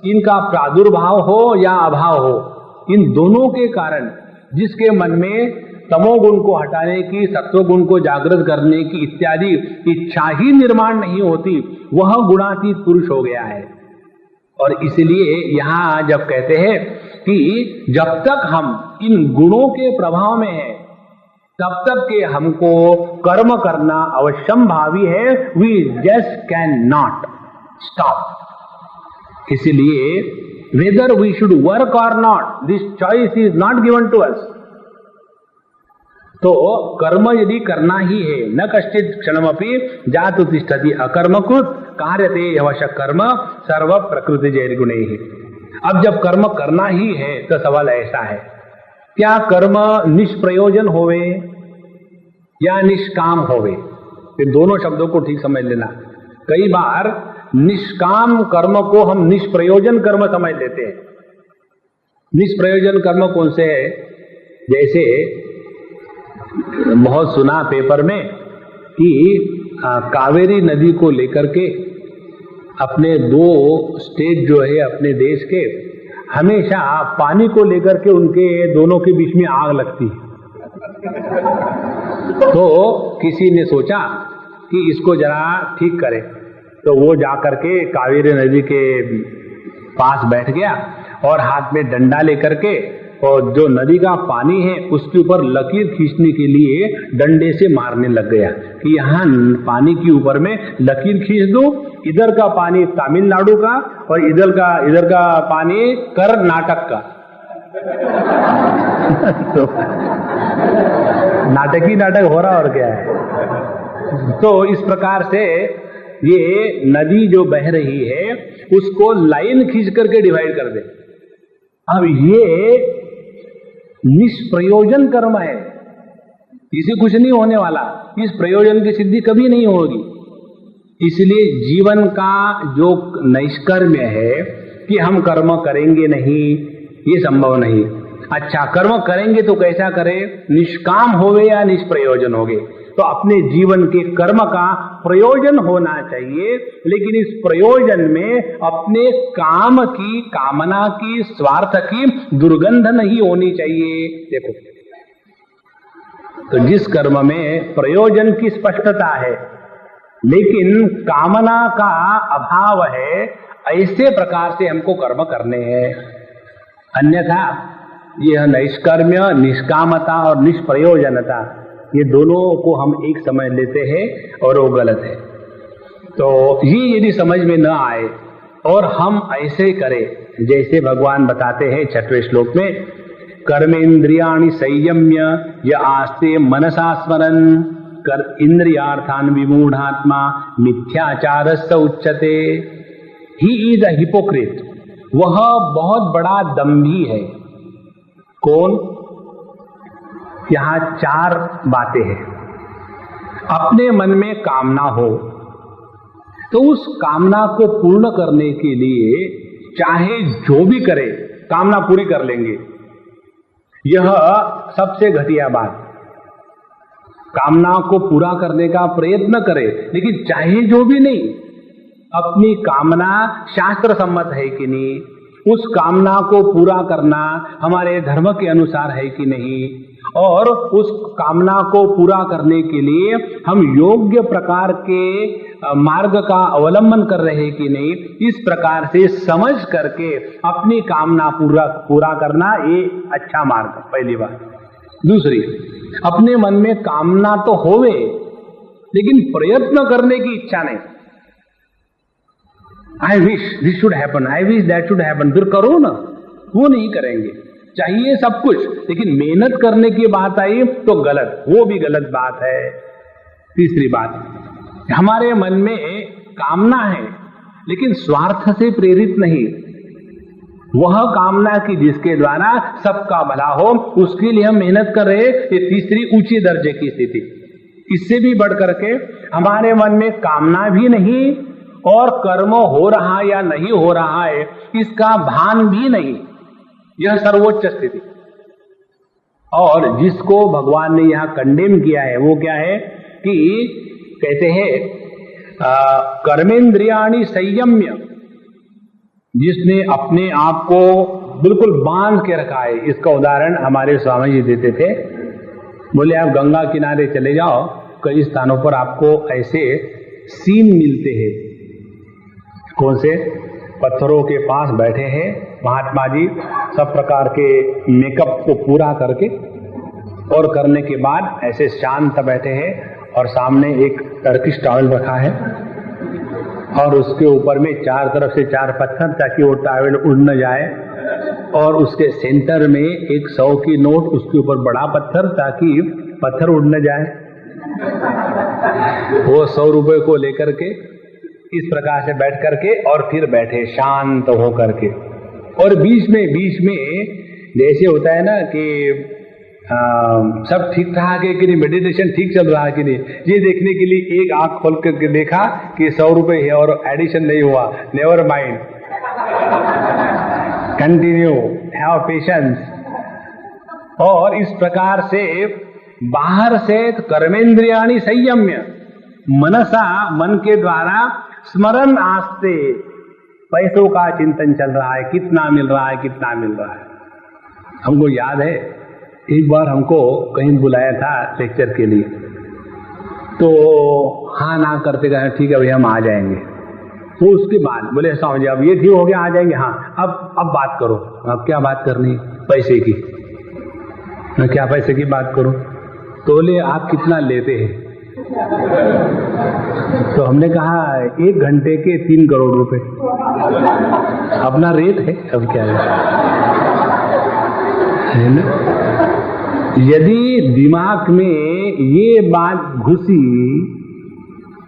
इनका प्रादुर्भाव हो या अभाव हो, इन दोनों के कारण जिसके मन में तमोगुण को हटाने की, सत्वगुण को जागृत करने की इत्यादि इच्छा ही निर्माण नहीं होती, वह गुणातीत पुरुष हो गया है। और इसलिए यहां जब कहते हैं कि जब तक हम इन गुणों के प्रभाव में हैं तब तक के हमको कर्म करना अवश्यम भावी है, we just can not stop. इसलिए वेदर वी शुड वर्क और not, this choice is not given to us. तो कर्म यदि करना ही है, न कश्चित क्षणमपि जातु तिष्ठति अकर्मकृत कार्यते अवश्य कर्म सर्व प्रकृति जैर गुणे ही। अब जब कर्म करना ही है तो सवाल ऐसा है, क्या कर्म निष्प्रयोजन होवे या निष्काम होवे? ये दोनों शब्दों को ठीक समझ लेना। कई बार निष्काम कर्म को हम निष्प्रयोजन कर्म समझ लेते हैं। निष्प्रयोजन कर्म कौन से है? जैसे बहुत सुना पेपर में कि कावेरी नदी को लेकर के अपने 2 स्टेट जो है अपने देश के, हमेशा पानी को लेकर के उनके दोनों के बीच में आग लगती है। तो किसी ने सोचा कि इसको जरा ठीक करे, तो वो जाकर के कावेरी नदी के पास बैठ गया और हाथ में डंडा लेकर के, और जो नदी का पानी है उसके ऊपर लकीर खींचने के लिए डंडे से मारने लग गया कि यहाँ पानी के ऊपर में लकीर खींच दो, इधर का पानी तमिलनाडु का और इधर का पानी कर्नाटक का। तो नाटक ही नाटक हो रहा और क्या है। तो इस प्रकार से ये नदी जो बह रही है उसको लाइन खींच करके डिवाइड कर दे। अब ये निष्प्रयोजन कर्म है, इसे कुछ नहीं होने वाला, इस प्रयोजन की सिद्धि कभी नहीं होगी। इसलिए जीवन का जो नैष्कर्म्य है कि हम कर्म करेंगे नहीं, ये संभव नहीं। अच्छा, कर्म करेंगे तो कैसा करें? निष्काम होवे या निष्प्रयोजन होगे? तो अपने जीवन के कर्म का प्रयोजन होना चाहिए, लेकिन इस प्रयोजन में अपने काम की, कामना की, स्वार्थ की दुर्गंध नहीं होनी चाहिए। देखो, तो जिस कर्म में प्रयोजन की स्पष्टता है लेकिन कामना का अभाव है, ऐसे प्रकार से हमको कर्म करने हैं। अन्यथा यह नैष्कर्म्य, निष्कामता और निष्प्रयोजनता, ये दोनों को हम एक समझ लेते हैं और वो गलत है। तो ये यदि समझ में न आए और हम ऐसे करें जैसे भगवान बताते हैं 6वें श्लोक में, कर्मेन्द्रियाणि संयम्य य आस्ते मनसा स्मरन् कर इंद्रियार्थान विमूढ़ात्मा मिथ्याचारस्य उच्यते। ही इज अ हिपोक्रेट, वह बहुत बड़ा दंभी है। कौन? यहां 4 बातें हैं। अपने मन में कामना हो तो उस कामना को पूर्ण करने के लिए चाहे जो भी करे कामना पूरी कर लेंगे, यह सबसे घटिया बात। कामना को पूरा करने का प्रयत्न करे लेकिन चाहे जो भी नहीं, अपनी कामना शास्त्र सम्मत है कि नहीं, उस कामना को पूरा करना हमारे धर्म के अनुसार है कि नहीं, और उस कामना को पूरा करने के लिए हम योग्य प्रकार के मार्ग का अवलंबन कर रहे कि नहीं, इस प्रकार से समझ करके अपनी कामना पूरा करना ये अच्छा मार्ग, पहली बात। दूसरी, अपने मन में कामना तो होवे लेकिन प्रयत्न करने की इच्छा नहीं। I wish this should happen, I wish that should happen, फिर करो ना, वो नहीं करेंगे। चाहिए सब कुछ लेकिन मेहनत करने की बात आई तो गलत, वो भी गलत बात है। तीसरी बात, हमारे मन में कामना है लेकिन स्वार्थ से प्रेरित नहीं, वह कामना की जिसके द्वारा सबका भला हो उसके लिए हम मेहनत कर रहे। ये तीसरी ऊंची दर्जे की स्थिति। इससे भी बढ़ करके हमारे मन में कामना भी नहीं और कर्म हो रहा या नहीं हो रहा है इसका भान भी नहीं, यह सर्वोच्च स्थिति। और जिसको भगवान ने यहां कंडेम किया है वो क्या है कि कहते हैं कर्मेंद्रियाणि संयम्य, जिसने अपने आप को बिल्कुल बांध के रखा है। इसका उदाहरण हमारे स्वामी जी देते थे, बोले आप गंगा किनारे चले जाओ, कई स्थानों पर आपको ऐसे सीन मिलते हैं। कौन से? पत्थरों के पास बैठे हैं महात्मा जी, सब प्रकार के मेकअप को पूरा करके और करने के बाद ऐसे शांत बैठे हैं और सामने एक टर्किश टॉवल रखा है और उसके ऊपर में चार तरफ से चार पत्थर ताकि वो टॉवल उड़ न जाए, और उसके सेंटर में एक 100 की नोट, उसके ऊपर बड़ा पत्थर ताकि पत्थर उड़ न जाए। वो 100 रुपए को लेकर के इस प्रकार से बैठ करके और फिर बैठे शांत हो करके। और बीच में जैसे होता है ना कि सब ठीक ठाक है कि नहीं, मेडिटेशन ठीक चल रहा है कि नहीं, ये देखने के लिए एक आंख खोल करके देखा कि 100 रुपए है और एडिशन नहीं हुआ, never mind, continue, have patience. और इस प्रकार से बाहर से कर्मेंद्रियाणि संयम्य, मनसा, मन के द्वारा स्मरण आस्ते, पैसों का चिंतन चल रहा है, कितना मिल रहा है, कितना मिल रहा है। हमको याद है एक बार हमको कहीं बुलाया था लेक्चर के लिए, तो हाँ ना करते गए, ठीक है भैया हम आ जाएंगे। तो उसके बाद बोले स्वामी जी अब ये ठीक हो गया, आ जाएंगे, हाँ अब बात करो। अब क्या बात करनी? पैसे की। मैं क्या पैसे की बात करूं? तो बोले आप कितना लेते हैं? तो हमने कहा 1 घंटे के 3 करोड़ रुपए अपना रेट है। अब क्या है ना, यदि दिमाग में ये बात घुसी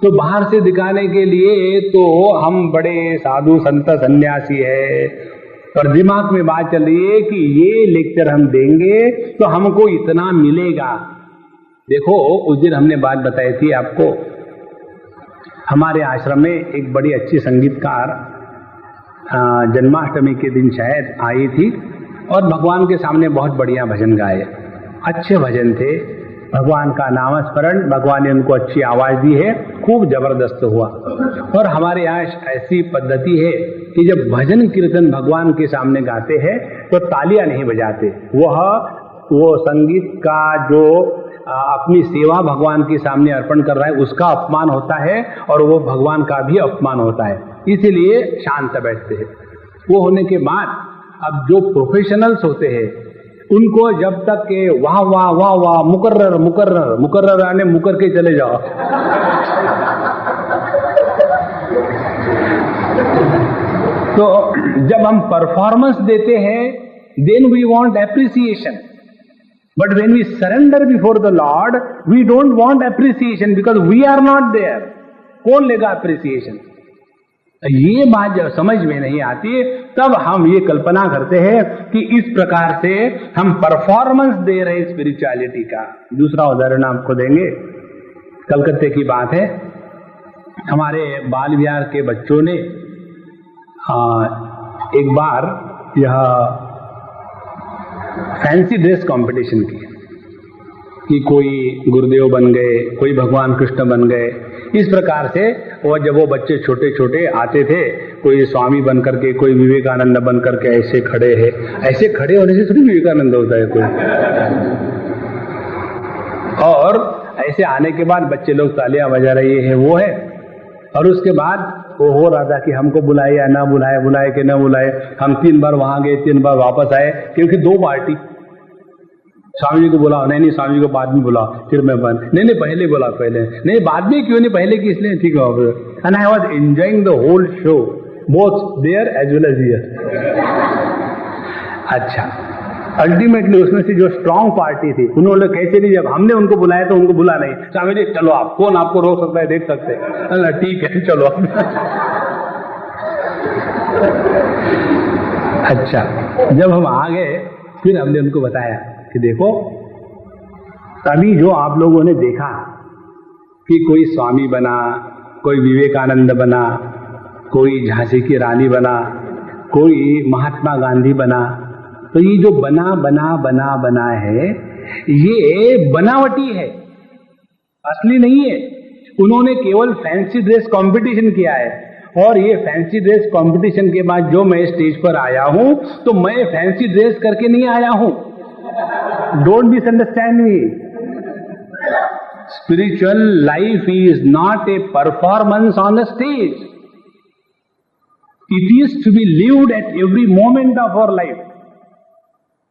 तो बाहर से दिखाने के लिए तो हम बड़े साधु संत सन्यासी है, और दिमाग में बात चल रही है कि ये लेक्चर हम देंगे तो हमको इतना मिलेगा। देखो उस दिन हमने बात बताई थी आपको, हमारे आश्रम में एक बड़ी अच्छी संगीतकार जन्माष्टमी के दिन शायद आई थी और भगवान के सामने बहुत बढ़िया भजन गाए, अच्छे भजन थे, भगवान का नाम स्मरण, भगवान ने उनको अच्छी आवाज दी है, खूब जबरदस्त हुआ। और हमारे यहाँ ऐसी पद्धति है कि जब भजन कीर्तन भगवान के सामने गाते हैं तो तालियां नहीं बजाते, वो संगीत का जो अपनी सेवा भगवान के सामने अर्पण कर रहा है उसका अपमान होता है और वो भगवान का भी अपमान होता है, इसीलिए शांत बैठते हैं। वो होने के बाद अब जो प्रोफेशनल्स होते हैं उनको जब तक के वाह वाह वाह वाह मुकर्रर मुकर्रर मुकर्रर आने मुकर के चले जाओ तो जब हम परफॉर्मेंस देते हैं then we want appreciation, but when we surrender before the lord we don't want appreciation because we are not there. कौन लेगा एप्रिसिएशन? ये बात जब समझ में नहीं आती तब हम ये कल्पना करते हैं कि इस प्रकार से हम परफॉर्मेंस दे रहे हैं स्पिरिचुअलिटी का। दूसरा उदाहरण आपको देंगे, कलकत्ते की बात है, हमारे बाल विहार के बच्चों ने एक बार यह फैंसी ड्रेस कंपटीशन की कि कोई गुरुदेव बन गए, कोई भगवान कृष्ण बन गए। इस प्रकार से वो जब वो बच्चे छोटे छोटे आते थे, कोई स्वामी बन करके, कोई विवेकानंद बन करके ऐसे खड़े हैं, ऐसे खड़े होने से थोड़ी विवेकानंद होता है कोई। और ऐसे आने के बाद बच्चे लोग तालियां बजा रहे हैं, वो है। और उसके बाद वो हो रहा था कि हमको बुलाए या ना बुलाए, बुलाए कि ना बुलाए। हम 3 बार वहां गए, 3 बार वापस आए, क्योंकि 2 पार्टी, स्वामी जी को बुलाओ, नहीं स्वामी जी को बाद में बुलाओ, फिर मैं बंद, नहीं पहले बुला, पहले नहीं, बाद में क्यों नहीं, पहले की इसलिए, ठीक है। And I was enjoying the whole show, both there as well as here. अच्छा, अल्टीमेटली उसमें से जो स्ट्रांग पार्टी थी, उन्होंने कैसे नहीं, जब हमने उनको बुलाया तो उनको बुला नहीं, स्वामी जी चलो आप, कौन आपको रोक सकता है, देख सकते हैं, ठीक है चलो। अच्छा, जब हम आ गए फिर हमने उनको बताया कि देखो अभी जो आप लोगों ने देखा कि कोई स्वामी बना, कोई विवेकानंद बना, कोई झांसी की रानी बना, कोई महात्मा गांधी बना, तो ये जो बना है ये बनावटी है, असली नहीं है। उन्होंने केवल फैंसी ड्रेस कंपटीशन किया है, और ये फैंसी ड्रेस कंपटीशन के बाद जो मैं स्टेज पर आया हूं तो मैं फैंसी ड्रेस करके नहीं आया हूं, don't misunderstand me. Spiritual life is not a performance on the stage, it is to be lived at every moment of our life.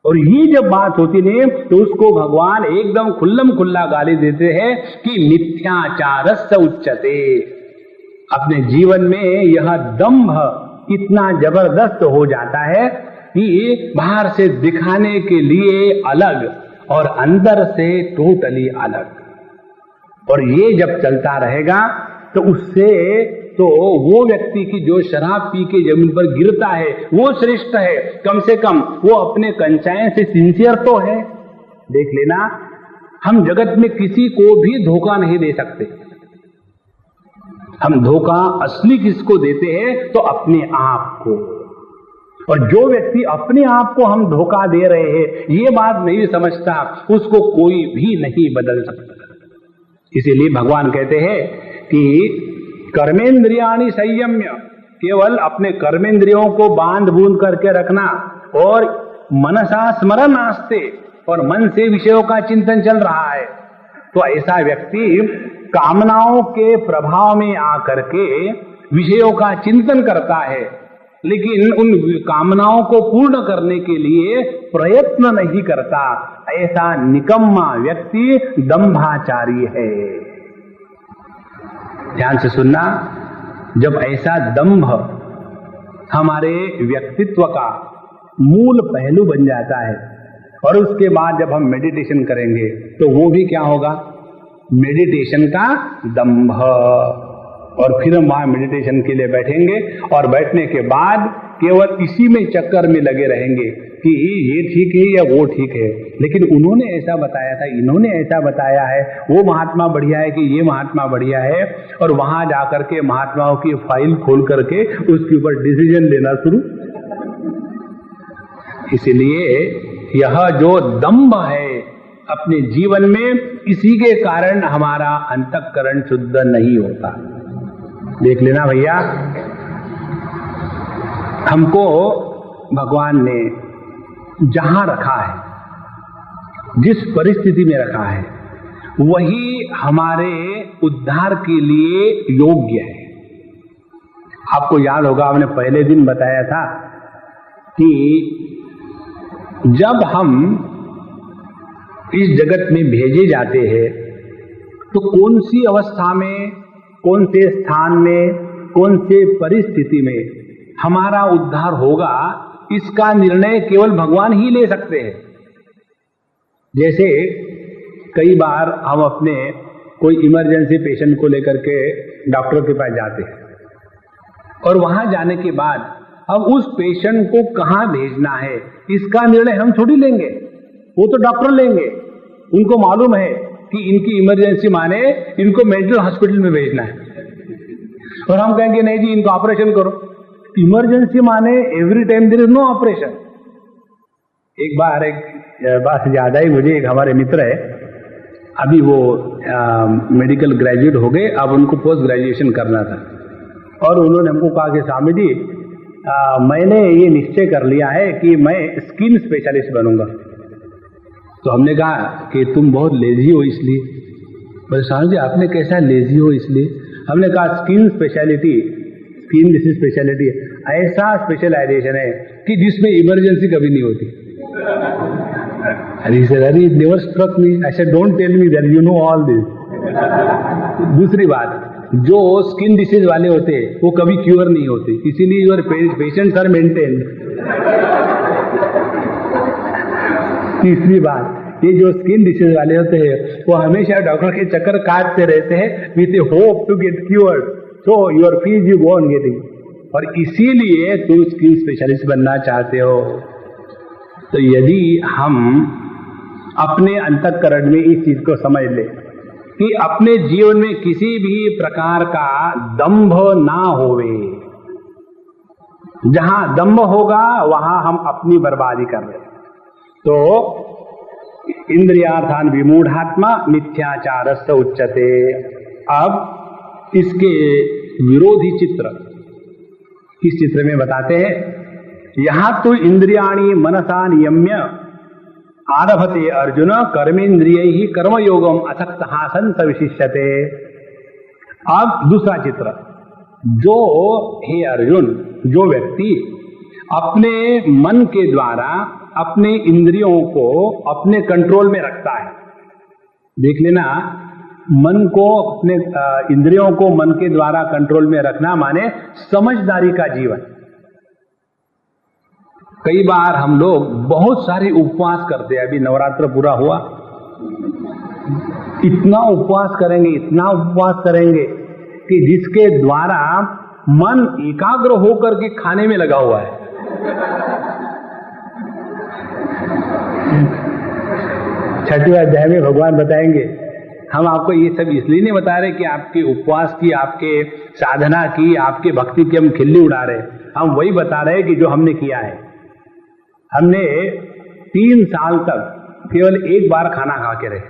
और ये जब बात होती है तो उसको भगवान एकदम खुल्लम खुल्ला गाली देते हैं कि मिथ्याचारस्य उच्यते। अपने जीवन में यह दंभ इतना जबरदस्त हो जाता है कि बाहर से दिखाने के लिए अलग और अंदर से टोटली अलग। और ये जब चलता रहेगा तो उससे तो वो व्यक्ति की जो शराब पी के जमीन पर गिरता है वो श्रेष्ठ है, कम से कम वो अपने कंचाए से सिंसियर तो है। देख लेना, हम जगत में किसी को भी धोखा नहीं दे सकते। हम धोखा असली किसको देते हैं तो अपने आप को। और जो व्यक्ति अपने आप को हम धोखा दे रहे हैं ये बात नहीं समझता, उसको कोई भी नहीं बदल सकता। इसीलिए भगवान कहते हैं कि कर्मेंद्रियाणि संयम्य, केवल अपने कर्मेंद्रियों को बांध बूंद करके रखना, और मनसा स्मरण आस्ते, और मन से विषयों का चिंतन चल रहा है, तो ऐसा व्यक्ति कामनाओं के प्रभाव में आकर के विषयों का चिंतन करता है, लेकिन उन कामनाओं को पूर्ण करने के लिए प्रयत्न नहीं करता। ऐसा निकम्मा व्यक्ति दंभाचारी है। ध्यान से सुनना, जब ऐसा दंभ हमारे व्यक्तित्व का मूल पहलू बन जाता है, और उसके बाद जब हम मेडिटेशन करेंगे तो वो भी क्या होगा, मेडिटेशन का दंभ। और फिर हम वहां मेडिटेशन के लिए बैठेंगे, और बैठने के बाद केवल इसी में चक्कर में लगे रहेंगे कि ये ठीक है या वो ठीक है, लेकिन उन्होंने ऐसा बताया था, इन्होंने ऐसा बताया है, वो महात्मा बढ़िया है कि ये महात्मा बढ़िया है, और वहां जाकर के महात्माओं की फाइल खोल करके उसके ऊपर डिसीजन लेना शुरू। इसलिए यह जो दंभ है अपने जीवन में, इसी के कारण हमारा अंतःकरण शुद्ध नहीं होता। देख लेना भैया, हमको भगवान ने जहां रखा है, जिस परिस्थिति में रखा है, वही हमारे उद्धार के लिए योग्य है। आपको याद होगा, हमने पहले दिन बताया था कि जब हम इस जगत में भेजे जाते हैं तो कौन सी अवस्था में, कौन से स्थान में, कौन से परिस्थिति में हमारा उद्धार होगा, इसका निर्णय केवल भगवान ही ले सकते हैं। जैसे कई बार हम अपने कोई इमरजेंसी पेशेंट को लेकर के डॉक्टर के पास जाते हैं, और वहां जाने के बाद अब उस पेशेंट को कहां भेजना है इसका निर्णय हम थोड़ी लेंगे, वो तो डॉक्टर लेंगे। उनको मालूम है कि इनकी इमरजेंसी माने इनको मेंटल हॉस्पिटल में भेजना है, और हम कहेंगे नहीं जी इनको ऑपरेशन करो। इमरजेंसी माने every time there is no operation. एक बात याद आई मुझे, एक हमारे मित्र है, अभी वो मेडिकल ग्रेजुएट हो गए, अब उनको पोस्ट ग्रेजुएशन करना था, और उन्होंने हमको कहा कि स्वामी जी मैंने ये निश्चय कर लिया है कि मैं स्किन स्पेशलिस्ट बनूंगा। तो हमने कहा कि तुम बहुत लेजी हो इसलिए। बोले स्वामी जी आपने कैसा लेजी हो इसलिए? हमने कहा skin speciality, skin disease speciality ऐसा स्पेशलाइजेशन है कि जिसमें इमरजेंसी कभी नहीं होती। And he said, "Hari, it never struck me." I said, "Don't tell me that you know all this." दूसरी बात, जो स्किन डिसीज वाले होते हैं वो कभी क्योर नहीं होते, इसीलिए योर पेशेंट्स आर मेंटेन्ड। तीसरी बात, ये जो स्किन डिसीज वाले होते हैं वो हमेशा डॉक्टर के चक्कर काटते रहते हैं with hope to get cured, so your fees you go on getting. और इसीलिए तुम स्किन स्पेशलिस्ट बनना चाहते हो। तो यदि हम अपने अंतःकरण में इस चीज को समझ ले कि अपने जीवन में किसी भी प्रकार का दंभ ना होवे, जहां दंभ होगा वहां हम अपनी बर्बादी कर रहे हैं। तो इंद्रियार्थान विमूढ़ात्मा मिथ्याचारस्य उच्यते। अब इसके विरोधी चित्र इस चित्र में बताते हैं। यहां तो इंद्रियाणि मनसा नियम्य आरभते अर्जुन कर्मेन्द्रियैहि कर्मयोगम असक्तः सन् विशिष्यते। अब दूसरा चित्र, जो हे अर्जुन, जो व्यक्ति अपने मन के द्वारा अपने इंद्रियों को अपने कंट्रोल में रखता है, देख लेना, मन को अपने इंद्रियों को मन के द्वारा कंट्रोल में रखना माने समझदारी का जीवन। कई बार हम लोग बहुत सारे उपवास करते हैं। अभी नवरात्र पूरा हुआ, इतना उपवास करेंगे, इतना उपवास करेंगे कि जिसके द्वारा मन एकाग्र होकर के खाने में लगा हुआ है। छठवें अध्याय में भगवान बताएंगे। हम आपको ये सब इसलिए नहीं बता रहे कि आपके उपवास की, आपके साधना की, आपके भक्ति की हम खिल्ली उड़ा रहे। हम वही बता रहे हैं कि जो हमने किया है। हमने 3 साल तक केवल एक बार खाना खा के रहे,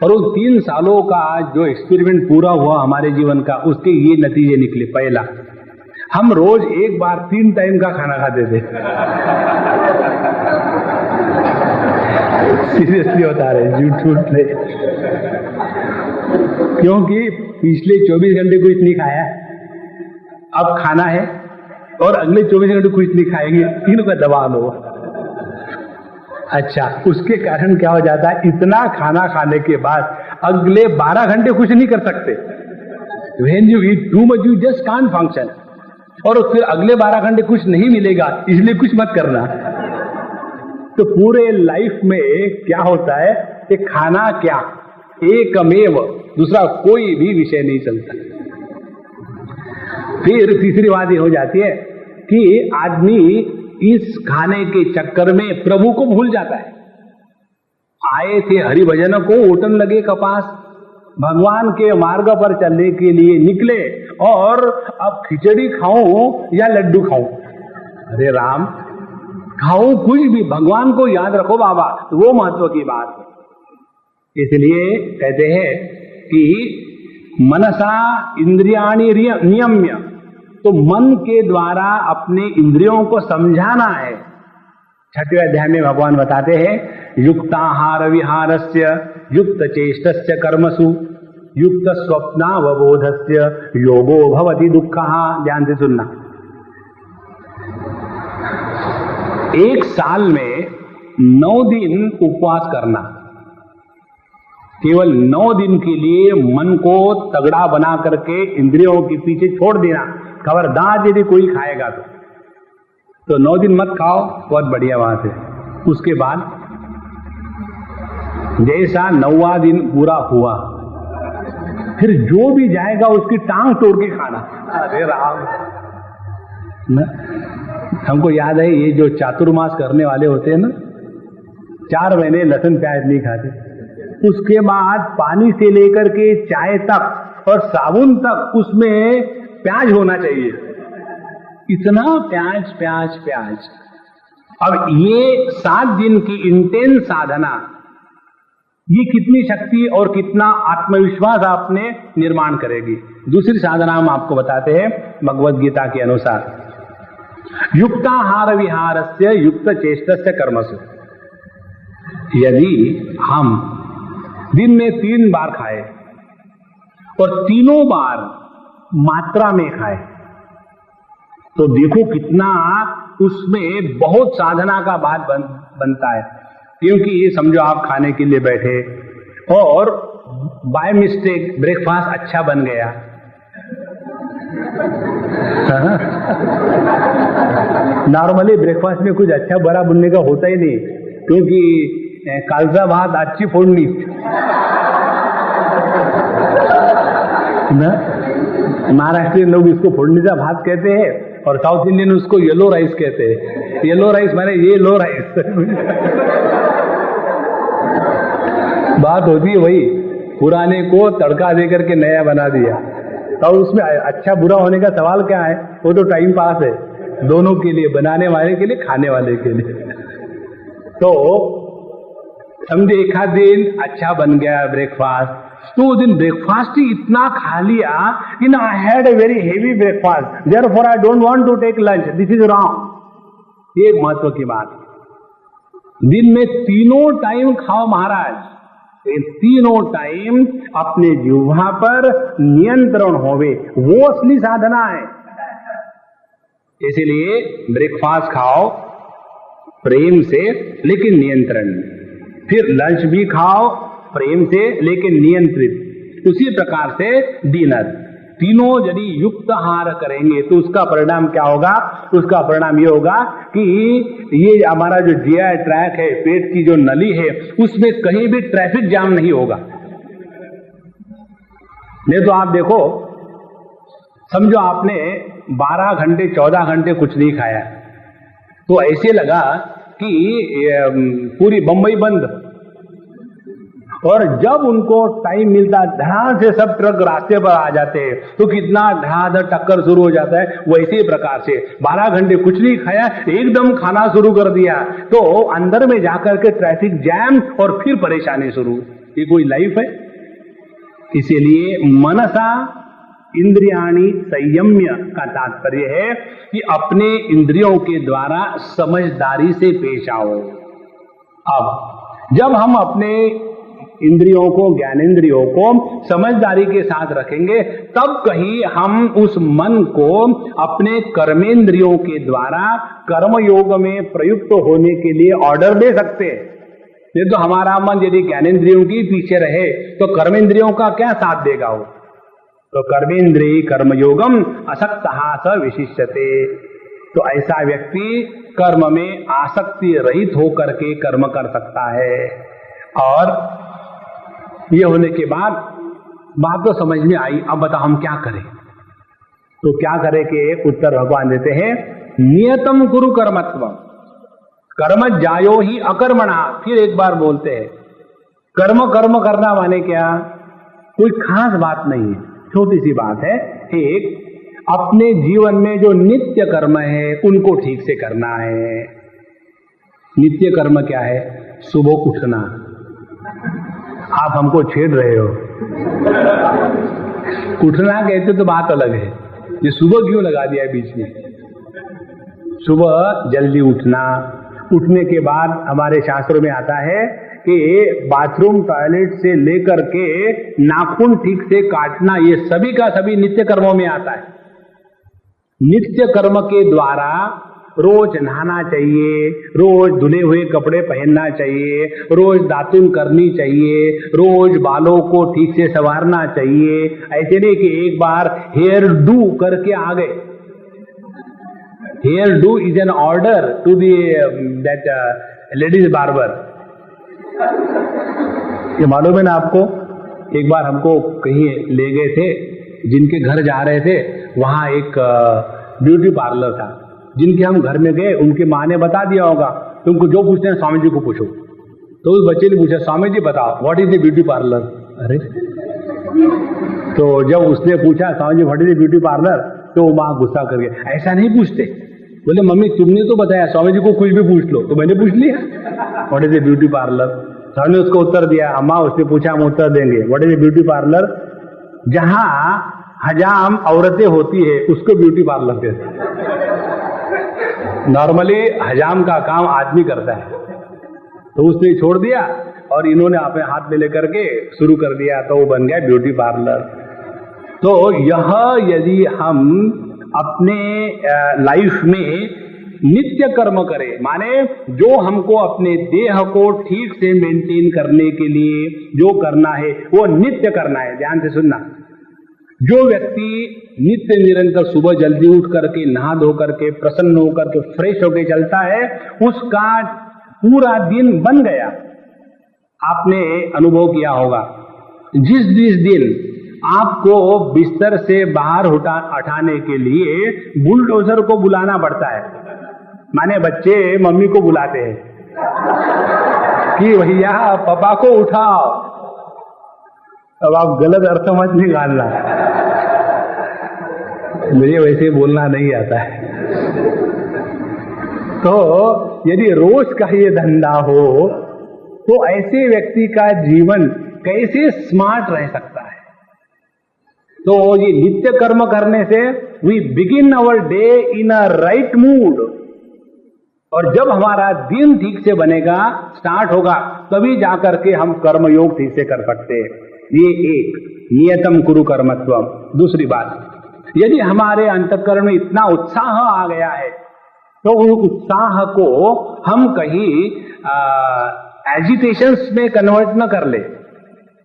और उन 3 सालों का जो एक्सपेरिमेंट पूरा हुआ हमारे जीवन का, उसके ये नतीजे निकले। पहला, हम रोज एक बार 3 टाइम का खाना खाते थे। सीरियसली बता रहे, झूठ झूठ नहीं, क्योंकि पिछले 24 घंटे कुछ नहीं खाया, अब खाना है, और अगले 24 घंटे कुछ नहीं खाएंगे, तीनों का दबा लो। अच्छा, उसके कारण क्या हो जाता है, इतना खाना खाने के बाद अगले 12 घंटे कुछ नहीं कर सकते। When you eat too much, you just can't function। और फिर अगले 12 घंटे कुछ नहीं मिलेगा, इसलिए कुछ मत करना। तो पूरे लाइफ में क्या होता है कि खाना क्या, एकमेव, दूसरा कोई भी विषय नहीं चलता। फिर तीसरी बात ये हो जाती है कि आदमी इस खाने के चक्कर में प्रभु को भूल जाता है। आए थे हरि भजन को, ओटन लगे कपास, भगवान के मार्ग पर चलने के लिए निकले, और अब खिचड़ी खाऊं या लड्डू खाऊं? अरे राम, खाऊं कुछ भी, भगवान को याद रखो बाबा, वो महत्व की बात है। इसलिए कहते हैं कि मनसा इंद्रियाणि नियम्य, तो मन के द्वारा अपने इंद्रियों को समझाना है। छठवें अध्याय में भगवान बताते हैं, युक्ताहार विहारस्य युक्त चेष्टस्य कर्मसु युक्त स्वप्नावबोधस्य योगो भवति दुःखः। ध्यान से सुनना। 1 साल में 9 दिन उपवास करना, केवल 9 दिन के लिए मन को तगड़ा बना करके इंद्रियों के पीछे छोड़ देना। खबरदार यदि कोई खाएगा तो 9 दिन मत खाओ, बहुत बढ़िया बात है। उसके बाद जैसा 9वां दिन पूरा हुआ, फिर जो भी जाएगा उसकी टांग तोड़ के खाना। अरे राम, हमको याद है ये जो चातुर्मास करने वाले होते हैं ना, 4 महीने लहसुन प्याज नहीं खाते। उसके बाद पानी से लेकर के चाय तक और साबुन तक उसमें प्याज होना चाहिए। इतना प्याज प्याज प्याज। अब ये 7 दिन की इंटेंस साधना, ये कितनी शक्ति और कितना आत्मविश्वास आपने निर्माण करेगी। दूसरी साधना हम आपको बताते हैं भगवद गीता के अनुसार, युक्ताहार विहारस्य युक्त चेष्टस्य कर्मसु। यदि हम दिन में 3 बार खाए और तीनों बार मात्रा में खाए, तो देखो कितना उसमें बहुत साधना का बात बनता है। क्योंकि समझो आप खाने के लिए बैठे और बाय मिस्टेक ब्रेकफास्ट अच्छा बन गया, नॉर्मली ब्रेकफास्ट में कुछ अच्छा बड़ा बनने का होता ही नहीं, क्योंकि कालजा भात अच्छी फोड़नी ना, महाराष्ट्रियन लोग इसको फोड़नीचा भात कहते हैं और साउथ इंडियन उसको येलो राइस कहते हैं। येलो राइस माने ये लो राइस बात होती है वही, पुराने को तड़का देकर के नया बना दिया। और उसमें अच्छा बुरा होने का सवाल क्या है, वो तो टाइम पास है दोनों के लिए, बनाने वाले के लिए, खाने वाले के लिए। तो समझे एक आध दिन अच्छा बन गया ब्रेकफास्ट, तो उस दिन ब्रेकफास्ट ही इतना खा लिया, in I had a very heavy breakfast, therefore I don't want to take lunch, this is wrong. ये एक महत्व की बात, दिन में तीनों टाइम खाओ महाराज, तीनों टाइम अपने जिह्वा पर नियंत्रण होवे, वो असली साधना है। इसीलिए ब्रेकफास्ट खाओ प्रेम से लेकिन नियंत्रण, फिर लंच भी खाओ प्रेम से लेकिन नियंत्रित, उसी प्रकार से डिनर, तीनों यदि युक्त आहार करेंगे तो उसका परिणाम क्या होगा, उसका परिणाम ये होगा कि ये हमारा जो जीआई ट्रैक है, पेट की जो नली है, उसमें कहीं भी ट्रैफिक जाम नहीं होगा। नहीं तो आप देखो, समझो आपने 12 घंटे 14 घंटे कुछ नहीं खाया, तो ऐसे लगा कि पूरी बंबई बंद, और जब उनको टाइम मिलता धड़ाम से सब ट्रक रास्ते पर आ जाते हैं तो कितना धड़ाधड़ टक्कर शुरू हो जाता है। वैसे ही प्रकार से 12 घंटे कुछ नहीं खाया, एकदम खाना शुरू कर दिया तो अंदर में जाकर के ट्रैफिक जैम और फिर परेशानी शुरू। ये कोई लाइफ है? इसीलिए मनसा इंद्रियाणि संयम्य का तात्पर्य है कि अपने इंद्रियों के द्वारा समझदारी से पेश आओ। अब जब हम अपने इंद्रियों को, ज्ञानेंद्रियों को समझदारी के साथ रखेंगे, तब कहीं हम उस मन को अपने कर्मेंद्रियों के द्वारा कर्मयोग में प्रयुक्त होने के लिए ऑर्डर दे सकते हैं। नहीं तो हमारा मन यदि ज्ञानेंद्रियों के पीछे रहे तो कर्मेंद्रियों का क्या साथ देगा वो? तो कर्मेंद्रिय कर्मयोगम असक्तः स विशिष्यते। तो ऐसा व्यक्ति कर्म में आसक्ति रहित होकर के कर्म कर सकता है। और ये होने के बाद बात तो समझ में आई, अब बता हम क्या करें? तो क्या करें के उत्तर भगवान देते हैं, नियतम कुरु कर्मत्व कर्म जायो ही अकर्मणा। फिर एक बार बोलते हैं, कर्म कर्म करना माने क्या? कोई खास बात नहीं है, छोटी सी बात है। एक, अपने जीवन में जो नित्य कर्म है उनको ठीक से करना है। नित्य कर्म क्या है? सुबह उठना। आप हमको छेड़ रहे हो, उठना कहते तो बात अलग है, ये सुबह क्यों लगा दिया है बीच में? सुबह जल्दी उठना, उठने के बाद हमारे शास्त्रों में आता है कि बाथरूम टॉयलेट से लेकर के नाखून ठीक से काटना, ये सभी का सभी नित्य कर्मों में आता है। नित्य कर्म के द्वारा रोज नहाना चाहिए, रोज धुले हुए कपड़े पहनना चाहिए, रोज दातुन करनी चाहिए, रोज बालों को ठीक से संवारना चाहिए। ऐसे नहीं कि एक बार हेयर डू करके आ गए। Hair do is an order to the that ladies barber. ये मालूम है ना आपको? एक बार हमको कहीं ले गए थे, जिनके घर जा रहे थे वहां एक ब्यूटी पार्लर था। जिनके हम घर में गए उनकी माँ ने बता दिया होगा, तुमको जो पूछते हैं स्वामी जी को पूछो। तो उस बच्चे ने पूछा, स्वामी जी बताओ what is the beauty parlour? अरे तो जब उसने पूछा Swami ji what is the beauty parlour, तो वो माँ गुस्सा कर गया, ऐसा नहीं पूछते। बोले मम्मी तुमने तो बताया, स्वामी जी को कुछ भी पूछ लो। तो मैंने पूछ लिया what is the beauty parlour. Swami ने उसको उत्तर दिया, अम्मा उसने पूछा हम उत्तर देंगे। What is the beauty parlour? जहां हजाम औरतें होती है उसको ब्यूटी पार्लर कहते हैं। नॉर्मली हजाम का काम आदमी करता है, तो उसने छोड़ दिया और इन्होंने अपने हाथ में लेकर के शुरू कर दिया, तो वो बन गया ब्यूटी पार्लर। तो यह यदि हम अपने लाइफ में नित्य कर्म करे, माने जो हमको अपने देह को ठीक से मेंटेन करने के लिए जो करना है वो नित्य करना है। ध्यान से सुनना, जो व्यक्ति नित्य निरंतर सुबह जल्दी उठ करके नहा धो करके प्रसन्न होकर के फ्रेश होकर चलता है, उसका पूरा दिन बन गया। आपने अनुभव किया होगा, जिस दिन आपको बिस्तर से बाहर उठाने के लिए बुलडोजर को बुलाना पड़ता है, माने बच्चे मम्मी को बुलाते हैं कि भैया पापा को उठाओ। अब आप गलत अर्थ मत निकालना, मुझे वैसे बोलना नहीं आता है। तो यदि रोज का ये धंधा हो तो ऐसे व्यक्ति का जीवन कैसे स्मार्ट रह सकता है। तो ये नित्य कर्म करने से we begin our day in a right mood, और जब हमारा दिन ठीक से बनेगा, स्टार्ट होगा, तभी जाकर के हम कर्मयोग ठीक से कर सकते हैं। ये एक नियतम कुरु कर्मत्वम। दूसरी बात, यदि हमारे अंतःकरण में इतना उत्साह आ गया है तो उस उत्साह को हम कहीं एजिटेशंस में कन्वर्ट न कर ले।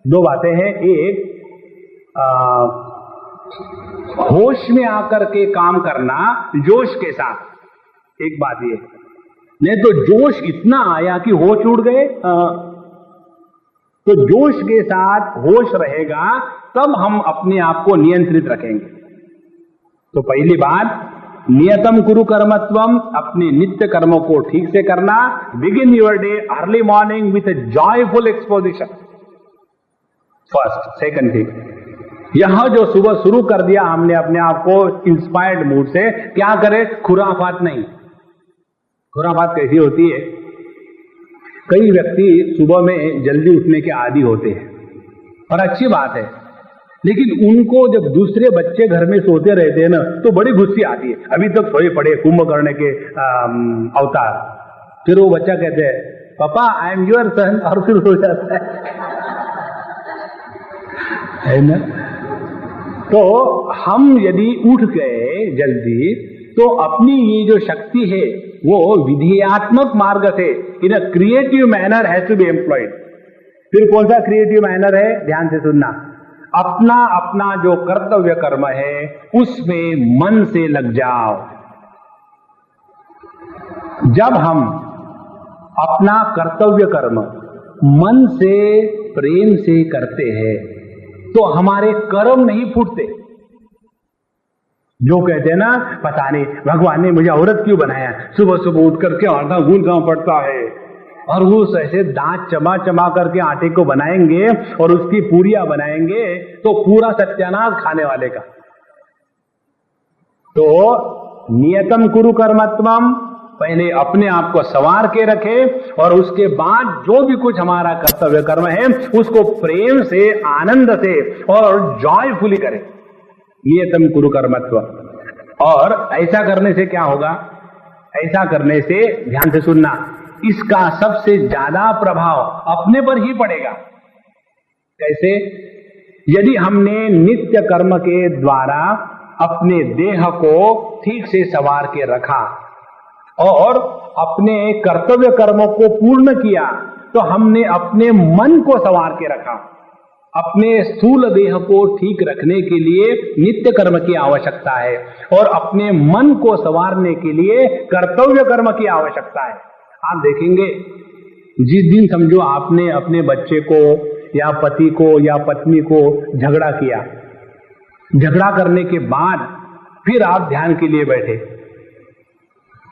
दो बातें हैं, एक होश में आकर के काम करना जोश के साथ, एक बात ये, नहीं तो जोश इतना आया कि होश उड़ गए। तो जोश के साथ होश रहेगा तब हम अपने आप को नियंत्रित रखेंगे। तो पहली बात, नियतम कुरु कर्मत्वम, अपने नित्य कर्मों को ठीक से करना। Begin your day early morning with A joyful exposition, first. Second thing, यह जो सुबह शुरू कर दिया हमने अपने आप को इंस्पायर्ड मूड से, क्या करें, खुराफात नहीं। खुराफात कैसी होती है, कई व्यक्ति सुबह में जल्दी उठने के आदी होते हैं और अच्छी बात है, लेकिन उनको जब दूसरे बच्चे घर में सोते रहते हैं ना तो बड़ी गुस्सी आती है, अभी तक सोए पड़े कुंभकर्ण के अवतार। फिर वो बच्चा कहते हैं पापा आई एम योर सन, और फिर हो जाता है ना। तो हम यदि उठ गए जल्दी तो अपनी ये जो शक्ति है वो विधेयात्मक मार्ग से in a creative manner has to be employed. फिर कौन सा क्रिएटिव मैनर है, ध्यान से सुनना, अपना अपना जो कर्तव्य कर्म है उसमें मन से लग जाओ। जब हम अपना कर्तव्य कर्म मन से प्रेम से करते हैं तो हमारे कर्म नहीं फूटते। जो कहते हैं ना, पता नहीं भगवान ने मुझे औरत क्यों बनाया, सुबह सुबह उठ करके आटा गूंदना पड़ता है, और वो ऐसे दांत चबा चबा करके आटे को बनाएंगे और उसकी पूरियां बनाएंगे तो पूरा सत्यानाश खाने वाले का। तो नियतम कुरु कर्मत्वम, पहले अपने आप को संवार के रखे और उसके बाद जो भी कुछ हमारा कर्तव्य कर्म है उसको प्रेम से, आनंद से और जॉयफुली करें। नियतम कुरु कर्मत्व। और ऐसा करने से क्या होगा, ऐसा करने से ध्यान से सुनना, इसका सबसे ज्यादा प्रभाव अपने पर ही पड़ेगा। कैसे? यदि हमने नित्य कर्म के द्वारा अपने देह को ठीक से संवार के रखा और अपने कर्तव्य कर्मों को पूर्ण किया, तो हमने अपने मन को संवार के रखा। अपने स्थूल देह को ठीक रखने के लिए नित्य कर्म की आवश्यकता है और अपने मन को संवारने के लिए कर्तव्य कर्म की आवश्यकता है। आप देखेंगे, जिस दिन समझो आपने अपने बच्चे को या पति को या पत्नी को झगड़ा किया, झगड़ा करने के बाद फिर आप ध्यान के लिए बैठे,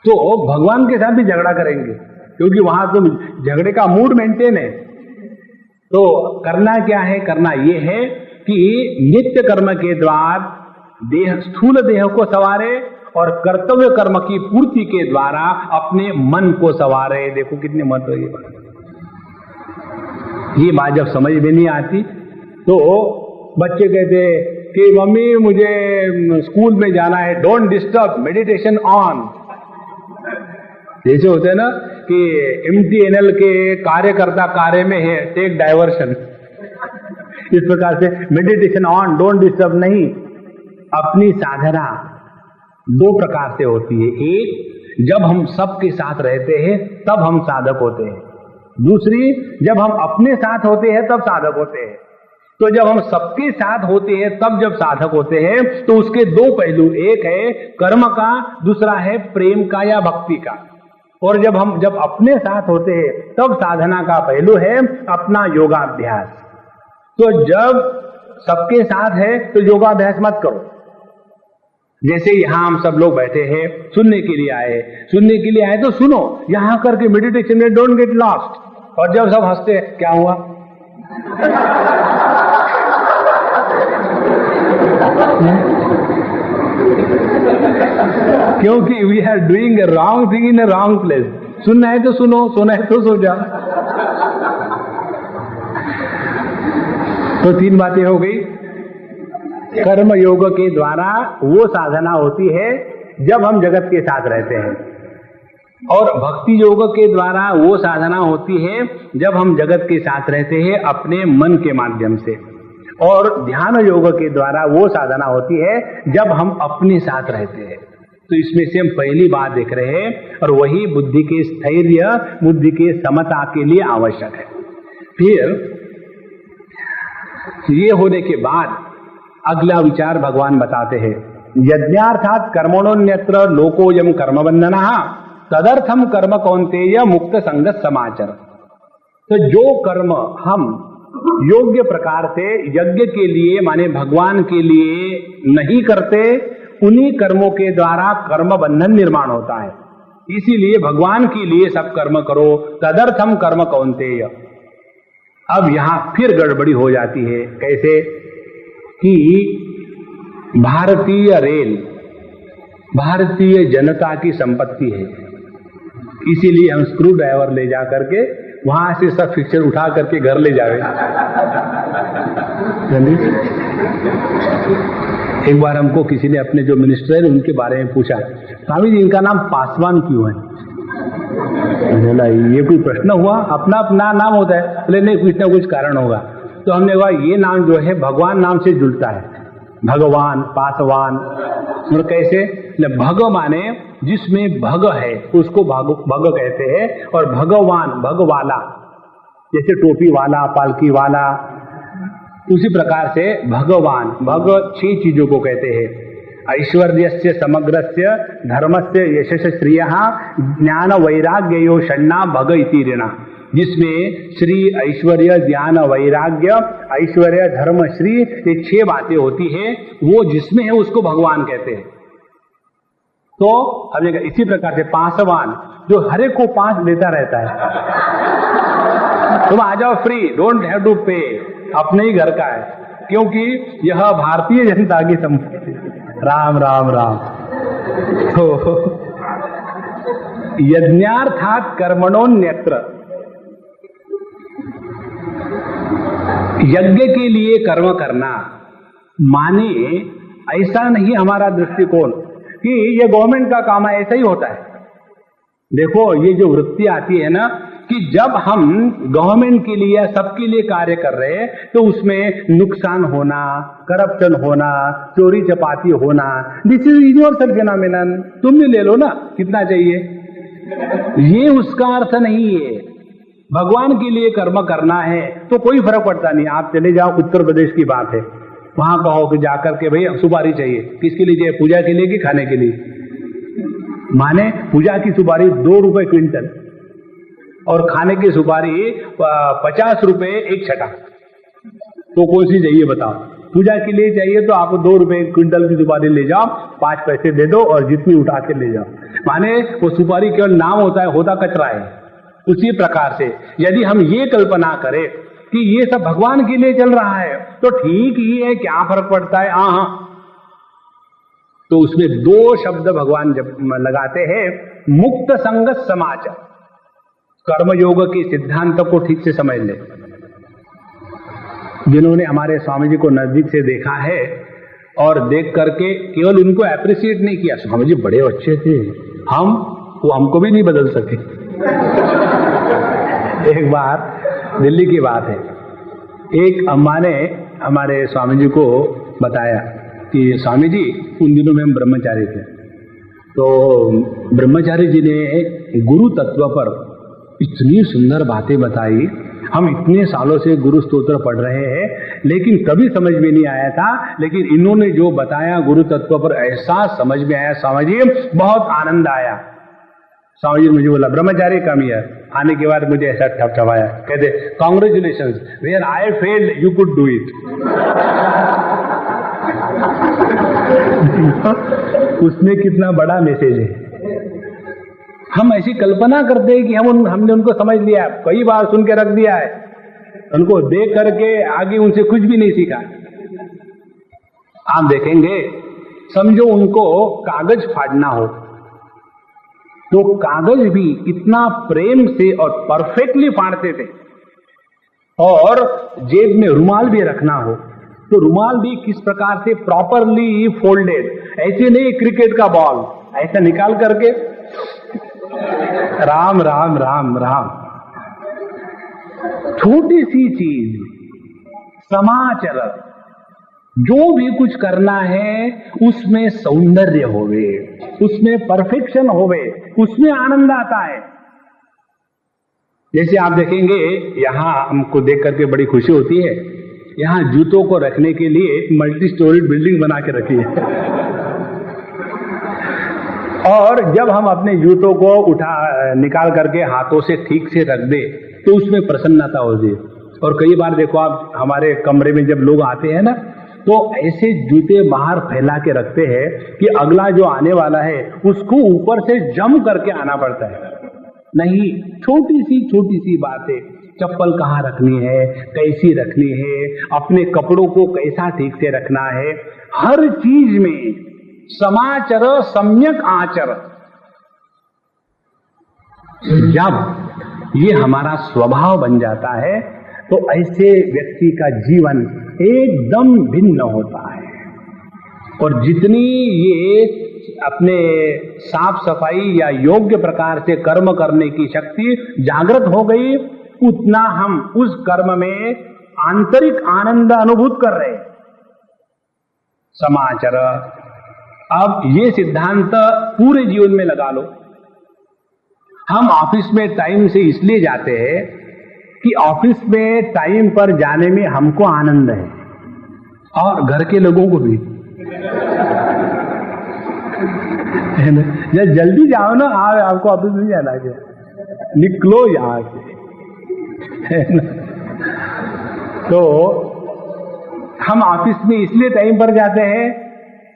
तो भगवान के साथ भी झगड़ा करेंगे, क्योंकि वहां तो झगड़े का मूड मेंटेन है। तो करना क्या है? करना यह है कि नित्य कर्म के द्वारा देह, स्थूल देह को संवारे और कर्तव्य कर्म की पूर्ति के द्वारा अपने मन को संवारे। देखो कितने महत्व है ये बात जब समझ में नहीं आती तो बच्चे कहते कि मम्मी मुझे स्कूल में जाना है, डोंट डिस्टर्ब, मेडिटेशन ऑन। जैसे होते हैं ना कि MTNL के कार्यकर्ता कार्य में है, टेक डाइवर्शन, इस प्रकार से मेडिटेशन ऑन, डोंट डिस्टर्ब नहीं। अपनी साधना दो प्रकार से होती है। एक, जब हम सबके साथ रहते हैं तब हम साधक होते हैं, दूसरी जब हम अपने साथ होते हैं तब साधक होते हैं। तो जब हम सबके साथ होते हैं तब जब साधक होते हैं तो उसके दो पहलू, एक है कर्म का, दूसरा है प्रेम का या भक्ति का। और जब अपने साथ होते हैं तब साधना का पहलू है अपना योगाभ्यास। तो जब सबके साथ है तो योगाभ्यास मत करो। जैसे यहां हम सब लोग बैठे हैं, सुनने के लिए आए तो सुनो, यहां करके मेडिटेशन में डोंट गेट लॉस्ट। और जब सब हंसते हैं, क्या हुआ? क्योंकि we are doing a wrong thing in a wrong place. सुनना है तो सुनो, सोना है तो सो जाओ। तो 3 बातें हो गई। कर्म योग के द्वारा वो साधना होती है जब हम जगत के साथ रहते हैं, और भक्ति योग के द्वारा वो साधना होती है जब हम जगत के साथ रहते हैं अपने मन के माध्यम से, और ध्यान योग के द्वारा वो साधना होती है जब हम अपने साथ रहते हैं। तो इसमें से हम पहली बात देख रहे हैं, और वही बुद्धि के स्थैर्य, बुद्धि के समता के लिए आवश्यक है। फिर ये होने के बाद अगला विचार भगवान बताते हैं, यज्ञार्थात कर्मणोन्यत्र लोकोयम कर्म बंधनः तदर्थम कर्म कौन्तेय मुक्त संगत समाचर। तो जो कर्म हम योग्य प्रकार से यज्ञ के लिए माने भगवान के लिए नहीं करते, उन्हीं कर्मों के द्वारा कर्म बंधन निर्माण होता है। इसीलिए भगवान के लिए सब कर्म करो, तदर्थम कर्म कौन्तेय। अब यहां फिर गड़बड़ी हो जाती है। कैसे कि भारतीय रेल भारतीय जनता की संपत्ति है, इसीलिए हम स्क्रू ड्राइवर ले जा करके वहां से सब फिक्चर उठा करके घर ले जावे। एक बार हमको किसी ने, अपने जो मिनिस्टर है उनके बारे में पूछा, स्वामी जी इनका नाम पासवान क्यों है? बोला ये कोई प्रश्न हुआ? अपना अपना नाम होता है। बोले नहीं, कुछ ना कुछ कारण होगा। तो हमने कहा ये नाम जो है भगवान नाम से जुड़ता है, भगवान पासवान। और कैसे? भग माने जिसमें भग है उसको भग कहते हैं, और भगवान भगवाला, जैसे टोपी वाला, पालकी वाला, उसी प्रकार से भगवान भग 6 चीजों को कहते हैं। ऐश्वर्यस्य समग्रस्य धर्मस्य यशस्य श्रियः ज्ञान वैराग्यो षण्णा भग इति ऋणा, जिसमें श्री ऐश्वर्य ज्ञान वैराग्य ऐश्वर्य धर्म श्री ये 6 बातें होती है, वो जिसमें है उसको भगवान कहते हैं। तो हमने कहा इसी प्रकार से पासवान जो हर एक को 5 देता रहता है, तुम आ जाओ फ्री, डोंट हैव टू पे, अपने ही घर का है, क्योंकि यह भारतीय जनता की संपत्ति। राम राम राम। तो यज्ञार्थात कर्मणोन्यत्र, यज्ञ के लिए कर्म करना माने ऐसा नहीं हमारा दृष्टिकोण कि ये गवर्नमेंट का काम है, ऐसा ही होता है। देखो ये जो वृत्ति आती है ना कि जब हम गवर्नमेंट के लिए सबके लिए कार्य कर रहे हैं तो उसमें नुकसान होना, करप्शन होना, चोरी चपाती होना, दिस इज यूनिवर्सल फिनोमेनन। तुम भी ले लो ना, कितना चाहिए, ये उसका अर्थ नहीं है। भगवान के लिए कर्म करना है तो कोई फर्क पड़ता नहीं। आप चले जाओ, उत्तर प्रदेश की बात है, वहां कहो कि जाकर के भाई सुपारी चाहिए, किसके लिए चाहिए? पूजा के लिए कि खाने के लिए? माने पूजा की सुपारी 2 रुपए क्विंटल और खाने की सुपारी 50 रुपए एक छटा। तो कौन सी चाहिए बताओ? पूजा के लिए चाहिए तो आप 2 रुपए क्विंटल की सुपारी ले जाओ, 5 पैसे दे दो और जितनी उठा के ले जाओ। माने वो सुपारी केवल नाम होता है, होता कचरा है। उसी प्रकार से यदि हम ये कल्पना करें कि ये सब भगवान के लिए चल रहा है तो ठीक ही है, क्या फर्क पड़ता है? हाँ, तो उसमें 2 शब्द भगवान जब लगाते हैं, मुक्त संगत समाचार। कर्मयोग के सिद्धांत को ठीक से समझ ले। जिन्होंने हमारे स्वामी जी को नजदीक से देखा है और देख करके केवल उनको अप्रिशिएट नहीं किया, स्वामी जी बड़े अच्छे थे, वो हमको भी नहीं बदल सके। एक बार दिल्ली की बात है, एक अम्मा ने हमारे स्वामी जी को बताया कि स्वामी जी उन दिनों में हम ब्रह्मचारी थे, तो ब्रह्मचारी जी ने गुरु तत्व पर इतनी सुंदर बातें बताई। हम इतने सालों से गुरु स्तोत्र पढ़ रहे हैं लेकिन कभी समझ में नहीं आया था, लेकिन इन्होंने जो बताया गुरु तत्व पर ऐसा समझ में आया, समझिए बहुत आनंद आया। स्वामी जी मुझे बोला ब्रह्मचारी कम हियर, आने के बाद मुझे ऐसा ठपठपाया, कहते congratulations, where I failed you could do it. उसमें कितना बड़ा मैसेज है। हम ऐसी कल्पना करते हैं कि हमने उनको समझ लिया, कई बार सुन के रख दिया है, उनको देख करके आगे उनसे कुछ भी नहीं सीखा। आप देखेंगे, समझो उनको कागज फाड़ना हो तो कागज भी इतना प्रेम से और परफेक्टली फाड़ते थे, और जेब में रुमाल भी रखना हो तो रुमाल भी किस प्रकार से प्रॉपरली फोल्डेड, ऐसे नहीं क्रिकेट का बॉल ऐसा निकाल करके राम राम राम राम। छोटी सी चीज समाचरण, जो भी कुछ करना है उसमें सौंदर्य होवे, उसमें परफेक्शन होवे, उसमें आनंद आता है। जैसे आप देखेंगे, यहां हमको देख करके बड़ी खुशी होती है, यहां जूतों को रखने के लिए मल्टी स्टोरीड बिल्डिंग बना के रखी है। और जब हम अपने जूतों को निकाल करके हाथों से ठीक से रख दे तो उसमें प्रसन्नता होती है। और कई बार देखो आप, हमारे कमरे में जब लोग आते हैं ना, तो ऐसे जूते बाहर फैला के रखते हैं कि अगला जो आने वाला है उसको ऊपर से जम करके आना पड़ता है। नहीं, छोटी सी बातें, चप्पल कहाँ रखनी है, कैसी रखनी है, अपने कपड़ों को कैसा ठीक से रखना है, हर चीज में समाचर सम्यक आचर। जब ये हमारा स्वभाव बन जाता है तो ऐसे व्यक्ति का जीवन एकदम भिन्न होता है। और जितनी ये अपने साफ सफाई या योग्य प्रकार से कर्म करने की शक्ति जागृत हो गई, उतना हम उस कर्म में आंतरिक आनंद अनुभूत कर रहे। समाचर, अब ये सिद्धांत पूरे जीवन में लगा लो। हम ऑफिस में टाइम से इसलिए जाते हैं कि ऑफिस में टाइम पर जाने में हमको आनंद है, और घर के लोगों को भी। जब जल्दी जाओ ना, आपको ऑफिस में जाना है, निकलो यहां से। तो हम ऑफिस में इसलिए टाइम पर जाते हैं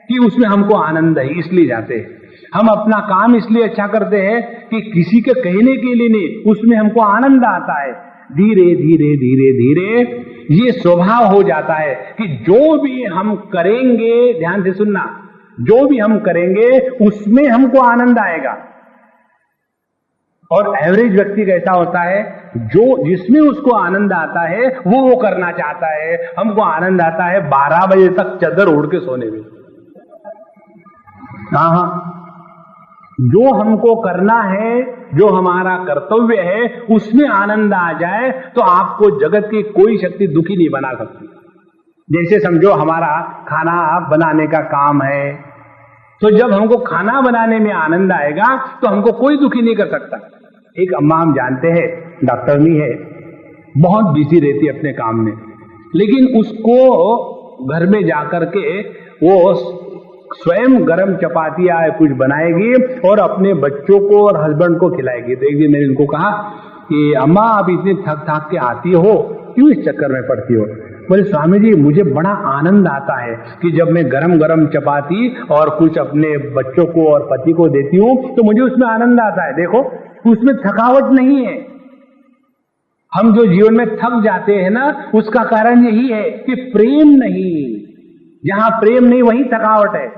कि उसमें हमको आनंद है, इसलिए जाते हैं। हम अपना काम इसलिए अच्छा करते हैं कि किसी के कहने के लिए नहीं, उसमें हमको आनंद आता है। धीरे धीरे धीरे धीरे ये स्वभाव हो जाता है कि जो भी हम करेंगे, ध्यान से सुनना, जो भी हम करेंगे उसमें हमको आनंद आएगा। और एवरेज व्यक्ति कैसा होता है, जो जिसमें उसको आनंद आता है वो करना चाहता है। हमको आनंद आता है 12 बजे तक चादर ओढ़ के सोने में। हाँ, जो हमको करना है, जो हमारा कर्तव्य है, उसमें आनंद आ जाए तो आपको जगत की कोई शक्ति दुखी नहीं बना सकती। जैसे समझो हमारा खाना बनाने का काम है, तो जब हमको खाना बनाने में आनंद आएगा तो हमको कोई दुखी नहीं कर सकता। एक अम्मा हम जानते हैं, डॉक्टरनी है, बहुत बिजी रहती है अपने काम में, लेकिन उसको घर में जाकर के वो स्वयं गरम चपातियां कुछ बनाएगी और अपने बच्चों को और हस्बैंड को खिलाएगी। तो एक दिन मैंने उनको कहा कि अम्मा आप इतने थक थक के आती हो, क्यों इस चक्कर में पड़ती हो? बोले स्वामी जी, मुझे बड़ा आनंद आता है कि जब मैं गरम गरम चपाती और कुछ अपने बच्चों को और पति को देती हूँ तो मुझे उसमें आनंद आता है। देखो, उसमें थकावट नहीं है। हम जो जीवन में थक जाते हैं ना, उसका कारण यही है कि प्रेम नहीं। जहां प्रेम नहीं वहीं थकावट है।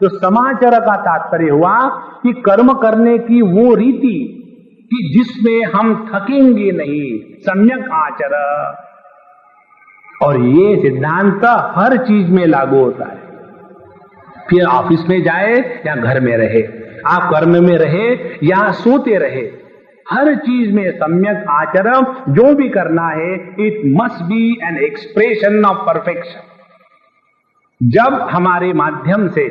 तो समाचर का तात्पर्य हुआ कि कर्म करने की वो रीति कि जिसमें हम थकेंगे नहीं, सम्यक आचर। और ये सिद्धांत हर चीज में लागू होता है। फिर ऑफिस में जाए या घर में रहे, आप कर्म में रहे या सोते रहे, हर चीज में सम्यक आचरण जो भी करना है, it must be an expression of perfection. जब हमारे माध्यम से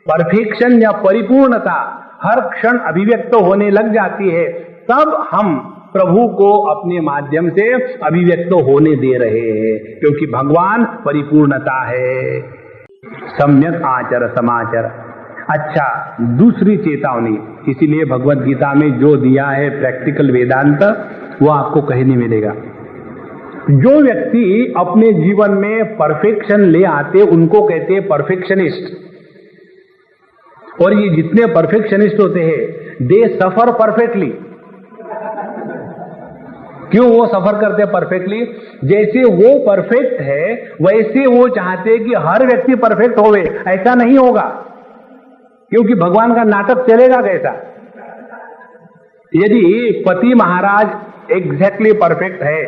परफेक्शन या परिपूर्णता हर क्षण अभिव्यक्त होने लग जाती है, तब हम प्रभु को अपने माध्यम से अभिव्यक्त होने दे रहे हैं, क्योंकि भगवान परिपूर्णता है। सम्यक आचर समाचर। अच्छा, दूसरी चेतावनी, इसीलिए भगवत गीता में जो दिया है प्रैक्टिकल वेदांत, वो आपको कहीं नहीं मिलेगा। जो व्यक्ति अपने जीवन में परफेक्शन ले आते उनको कहते हैं परफेक्शनिस्ट। और ये जितने परफेक्शनिस्ट होते हैं दे सफर परफेक्टली। क्यों वो सफर करते हैं परफेक्टली? जैसे वो परफेक्ट है वैसे वो चाहते हैं कि हर व्यक्ति परफेक्ट होवे। ऐसा नहीं होगा, क्योंकि भगवान का नाटक चलेगा कैसा? यदि पति महाराज एग्जैक्टली परफेक्ट है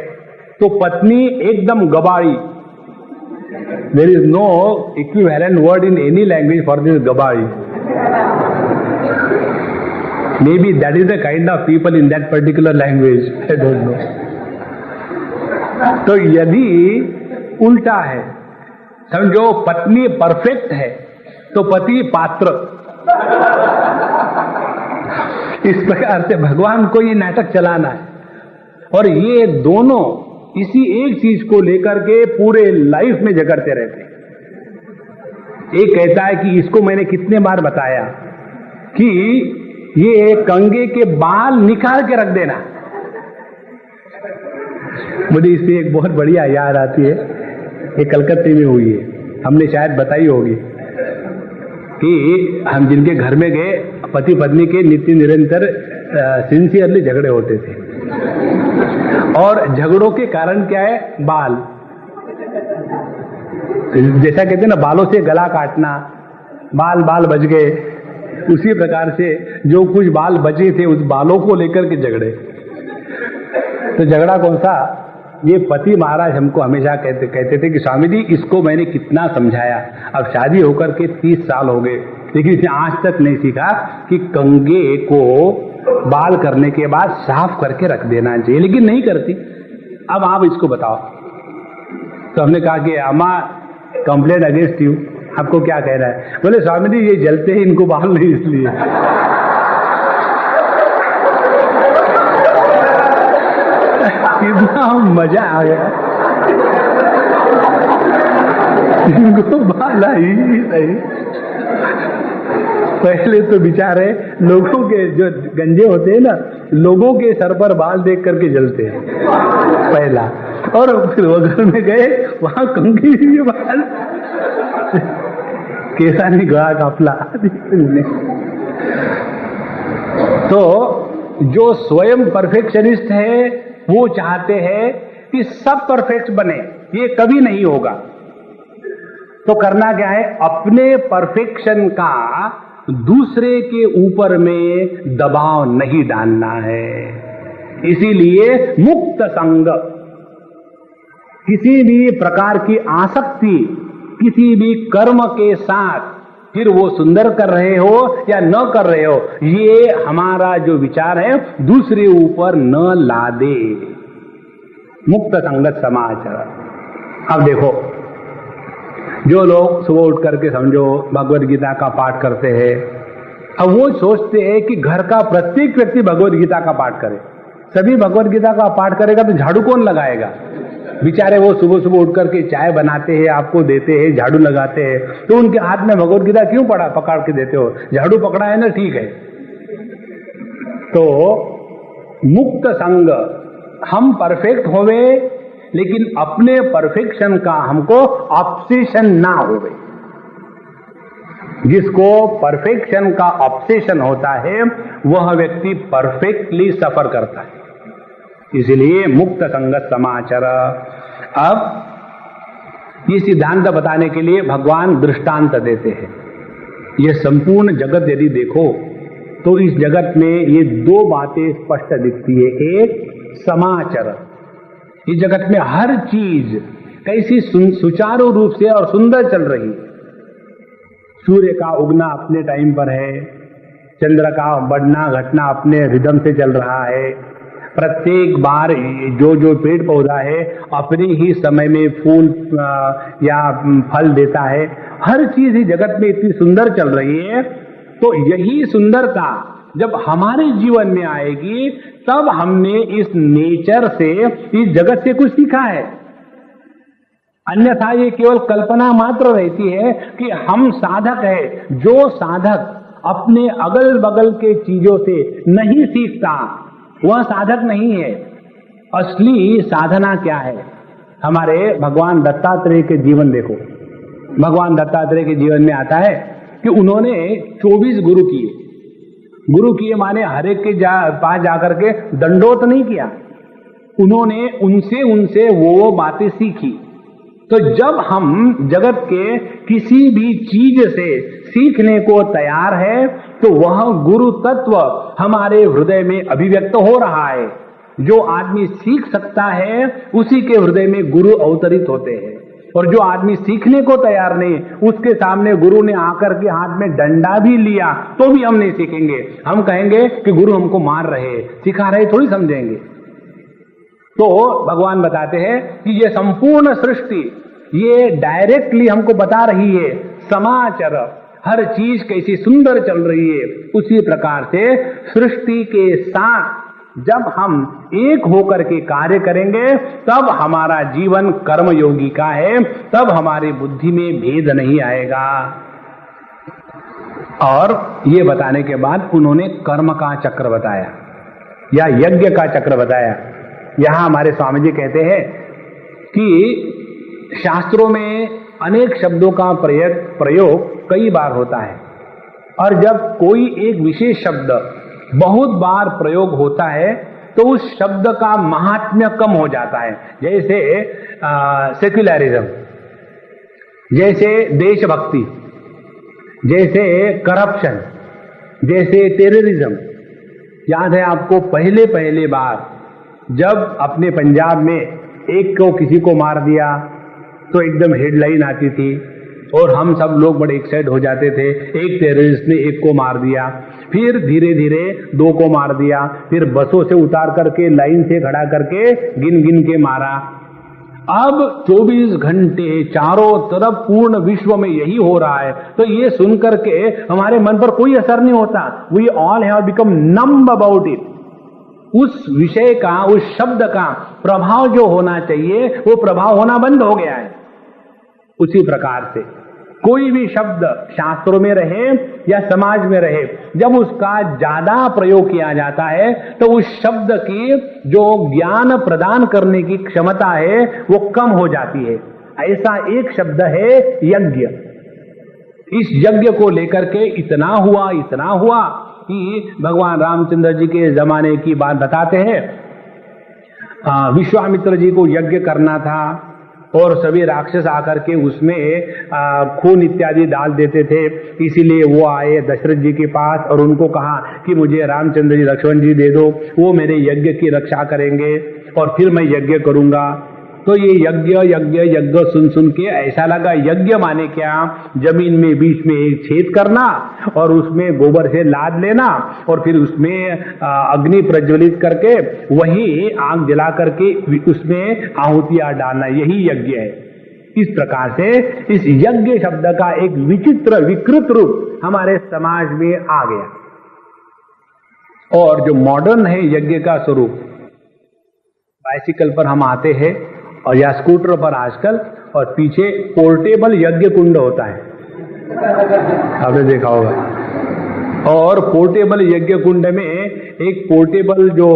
तो पत्नी एकदम गबाड़ी। There is no equivalent word in any language for this गबाड़ी। Maybe that is the kind of people in that particular language. I don't know. तो यदि उल्टा है, समझो पत्नी परफेक्ट है तो पति पात्र। इस प्रकार से भगवान को ये नाटक चलाना है, और ये दोनों इसी एक चीज को लेकर के पूरे लाइफ में झगड़ते रहते हैं। एक कहता है कि इसको मैंने कितने बार बताया कि ये कंगे के बाल निकाल के रख देना। मुझे इससे एक बहुत बढ़िया याद आती है, ये कलकत्ते में हुई है, हमने शायद बताई होगी कि हम जिनके घर में गए, पति पत्नी के नित्य निरंतर सिंसियरली झगड़े होते थे, और झगड़ों के कारण क्या है? बाल। जैसा कहते हैं ना, बालों से गला काटना, बाल बाल बच गए, उसी प्रकार से जो कुछ बाल बचे थे उस बालों को लेकर के झगड़े। तो झगड़ा कौन सा? ये पति महाराज हमको हमेशा कहते थे कि स्वामी जी इसको मैंने कितना समझाया, अब शादी होकर के 30 साल हो गए, लेकिन इसने आज तक नहीं सीखा कि कंगे को बाल करने के बाद साफ करके रख देना चाहिए, लेकिन नहीं करती। अब आप इसको बताओ। तो हमने कहा कि अम्मा कंप्लेंट अगेंस्ट यू, आपको क्या कहना है? बोले स्वामी जी ये जलते हैं, इनको बाल नहीं इसलिए। कितना मजा आ गया, इनको बाल ही नहीं। पहले तो बेचारे लोगों के जो गंजे होते हैं ना, लोगों के सर पर बाल देख करके जलते हैं पहला, और फिर वो घर में गए वहां कंघी के बाल कैसा नहीं गया काफला। तो जो स्वयं परफेक्शनिस्ट है वो चाहते हैं कि सब परफेक्ट बने, ये कभी नहीं होगा। तो करना क्या है? अपने परफेक्शन का दूसरे के ऊपर में दबाव नहीं डालना है। इसीलिए मुक्त संग, किसी भी प्रकार की आसक्ति किसी भी कर्म के साथ, फिर वो सुंदर कर रहे हो या न कर रहे हो, ये हमारा जो विचार है दूसरे ऊपर न ला दे। मुक्त संगत समाचार। अब देखो, जो लोग सुबह उठ करके समझो भगवद गीता का पाठ करते हैं, अब वो सोचते हैं कि घर का प्रत्येक व्यक्ति भगवद गीता का पाठ करे। सभी भगवद गीता का पाठ करेगा तो झाड़ू कौन लगाएगा? बेचारे वो सुबह सुबह उठ करके चाय बनाते हैं, आपको देते हैं, झाड़ू लगाते हैं, तो उनके हाथ में भगवद गीता क्यों पकड़ के देते हो? झाड़ू पकड़ा है ना, ठीक है। तो मुक्त संग, हम परफेक्ट होवे लेकिन अपने परफेक्शन का हमको ऑब्सेशन ना होवे। जिसको परफेक्शन का ऑब्सेशन होता है वह व्यक्ति परफेक्टली सफर करता है। इसलिए मुक्त संगत समाचार। अब ये सिद्धांत बताने के लिए भगवान दृष्टांत देते हैं। यह संपूर्ण जगत यदि देखो तो इस जगत में ये दो बातें स्पष्ट दिखती है। एक, समाचार, इस जगत में हर चीज कैसी सुचारू रूप से और सुंदर चल रही है। सूर्य का उगना अपने टाइम पर है, चंद्र का बढ़ना घटना अपने रिदम से चल रहा है, प्रत्येक बार जो जो पेड़ पौधा है अपने ही समय में फूल या फल देता है, हर चीज ही जगत में इतनी सुंदर चल रही है। तो यही सुंदरता जब हमारे जीवन में आएगी तब हमने इस नेचर से, इस जगत से कुछ सीखा है। अन्यथा ये केवल कल्पना मात्र रहती है कि हम साधक है। जो साधक अपने अगल बगल के चीजों से नहीं सीखता वह साधक नहीं है। असली साधना क्या है? हमारे भगवान दत्तात्रेय के जीवन देखो। भगवान दत्तात्रेय के जीवन में आता है कि उन्होंने 24 गुरु किए। गुरु किए माने हर एक के पास जाकर के दंडोत नहीं किया, उन्होंने उनसे वो बातें सीखी। तो जब हम जगत के किसी भी चीज से सीखने को तैयार है तो वह गुरु तत्व हमारे हृदय में अभिव्यक्त हो रहा है। जो आदमी सीख सकता है उसी के हृदय में गुरु अवतरित होते हैं, और जो आदमी सीखने को तैयार नहीं, उसके सामने गुरु ने आकर के हाथ में डंडा भी लिया तो भी हम नहीं सीखेंगे। हम कहेंगे कि गुरु हमको मार रहे, सिखा रहे, थोड़ी समझेंगे। तो भगवान बताते हैं कि ये संपूर्ण सृष्टि ये डायरेक्टली हमको बता रही है समाचार, हर चीज कैसी सुंदर चल रही है। उसी प्रकार से सृष्टि के साथ जब हम एक होकर के कार्य करेंगे तब हमारा जीवन कर्मयोगी का है, तब हमारी बुद्धि में भेद नहीं आएगा। और ये बताने के बाद उन्होंने कर्म का चक्र बताया या यज्ञ का चक्र बताया। यहां हमारे स्वामी जी कहते हैं कि शास्त्रों में अनेक शब्दों का प्रयोग कई बार होता है, और जब कोई एक विशेष शब्द बहुत बार प्रयोग होता है तो उस शब्द का महात्म्य कम हो जाता है। जैसे सेक्युलरिज्म, जैसे देशभक्ति, जैसे करप्शन, जैसे टेररिज्म। याद है आपको पहले बार जब अपने पंजाब में एक को किसी को मार दिया तो एकदम हेडलाइन आती थी और हम सब लोग बड़े एक्साइट हो जाते थे। एक टेररिस्ट ने एक को मार दिया, फिर धीरे धीरे 2 को मार दिया, फिर बसों से उतार करके लाइन से खड़ा करके गिन गिन के मारा। अब 24 घंटे चारों तरफ पूर्ण विश्व में यही हो रहा है। तो ये सुन करके हमारे मन पर कोई असर नहीं होता। We all have become numb about it. उस विषय का, उस शब्द का प्रभाव जो होना चाहिए वो प्रभाव होना बंद हो गया है। उसी प्रकार से कोई भी शब्द शास्त्रों में रहे या समाज में रहे, जब उसका ज्यादा प्रयोग किया जाता है तो उस शब्द की जो ज्ञान प्रदान करने की क्षमता है वो कम हो जाती है। ऐसा एक शब्द है यज्ञ। इस यज्ञ को लेकर के इतना हुआ कि भगवान रामचंद्र जी के जमाने की बात बताते हैं। विश्वामित्र जी को यज्ञ करना था और सभी राक्षस आकर के उसमें खून इत्यादि डाल देते थे। इसीलिए वो आए दशरथ जी के पास और उनको कहा कि मुझे रामचंद्र जी, लक्ष्मण जी दे दो, वो मेरे यज्ञ की रक्षा करेंगे और फिर मैं यज्ञ करूंगा। तो ये यज्ञ सुन के ऐसा लगा यज्ञ माने क्या, जमीन में बीच में एक छेद करना और उसमें गोबर से लाद लेना और फिर उसमें अग्नि प्रज्वलित करके वही आग जला करके उसमें आहुतियां डालना, यही यज्ञ है। इस प्रकार से इस यज्ञ शब्द का एक विचित्र विकृत रूप हमारे समाज में आ गया। और जो मॉडर्न है यज्ञ का स्वरूप, बाइसिकल पर हम आते हैं और या स्कूटर पर आजकल, और पीछे पोर्टेबल यज्ञ कुंड होता है, आपने देखा होगा। और पोर्टेबल यज्ञ कुंड में एक पोर्टेबल जो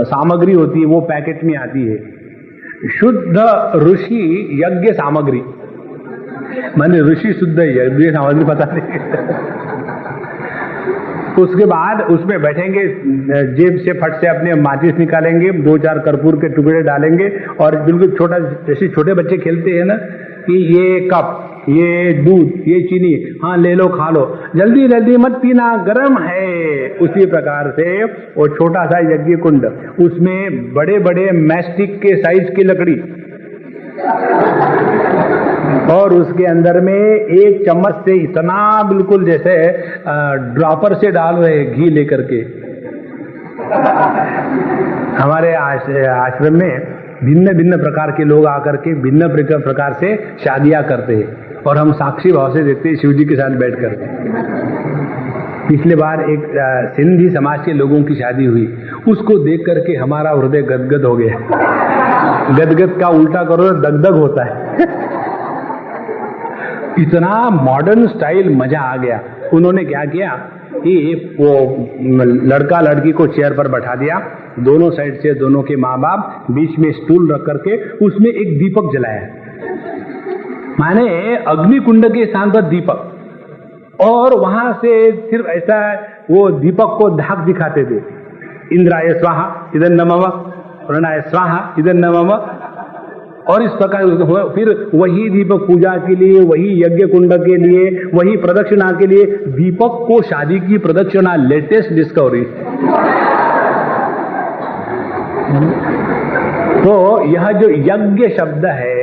सामग्री होती है वो पैकेट में आती है, शुद्ध ऋषि यज्ञ सामग्री। मैंने ऋषि शुद्ध यज्ञ सामग्री पता नहीं। उसके बाद उसमें बैठेंगे, जेब से फट से अपने माचिस निकालेंगे, 2-4 कर्पूर के टुकड़े डालेंगे और बिल्कुल छोटा, जैसे छोटे बच्चे खेलते हैं ना कि ये कप, ये दूध, ये चीनी, हाँ ले लो खा लो, जल्दी जल्दी मत पीना, गर्म है। उसी प्रकार से वो छोटा सा यज्ञ कुंड, उसमें बड़े बड़े मैस्टिक के साइज की लकड़ी और उसके अंदर में एक चम्मच से इतना बिल्कुल जैसे ड्रॉपर से डाल रहे घी लेकर के, हमारे आश्रम में भिन्न भिन्न प्रकार के लोग आकर के भिन्न प्रकार से शादियां करते हैं और हम साक्षी भाव से देखते हैं शिव जी के साथ बैठ कर। पिछले बार एक सिंधी समाज के लोगों की शादी हुई, उसको देख करके हमारा हृदय गदगद हो गया। गदगद का उल्टा करो तो दगदग होता है। इतना मॉडर्न स्टाइल, मजा आ गया। उन्होंने क्या किया कि वो लड़का लड़की को चेयर पर बैठा दिया, दोनों साइड से दोनों के माँ बाप, बीच में स्टूल रख करके उसमें एक दीपक जलाया, माने अग्नि कुंड के स्थान पर दीपक, और वहां से सिर्फ ऐसा वो दीपक को धाक दिखाते थे, इंद्राय स्वाहा इधर नमः, प्रणय स्वाहा इधर नमः। और इस प्रकार फिर वही दीपक पूजा के लिए, वही यज्ञ कुंड के लिए, वही प्रदक्षिणा के लिए, दीपक को शादी की प्रदक्षिणा, लेटेस्ट डिस्कवरी। तो यह जो यज्ञ शब्द है,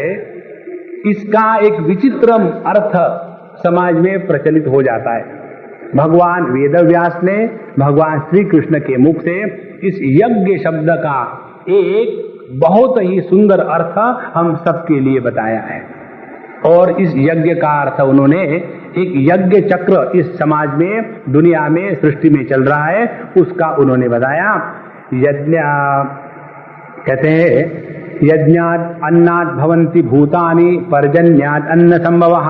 इसका एक विचित्र अर्थ समाज में प्रचलित हो जाता है। भगवान वेदव्यास ने भगवान श्री कृष्ण के मुख से इस यज्ञ शब्द का एक बहुत ही सुंदर अर्थ हम सबके लिए बताया है। और इस यज्ञ का अर्थ उन्होंने, एक यज्ञ चक्र इस समाज में, दुनिया में, सृष्टि में चल रहा है, उसका उन्होंने बताया। यज्ञ कहते हैं यज्ञात् अन्नात् भवन्ति भूतानि पर्जन्यात् अन्न संभवः,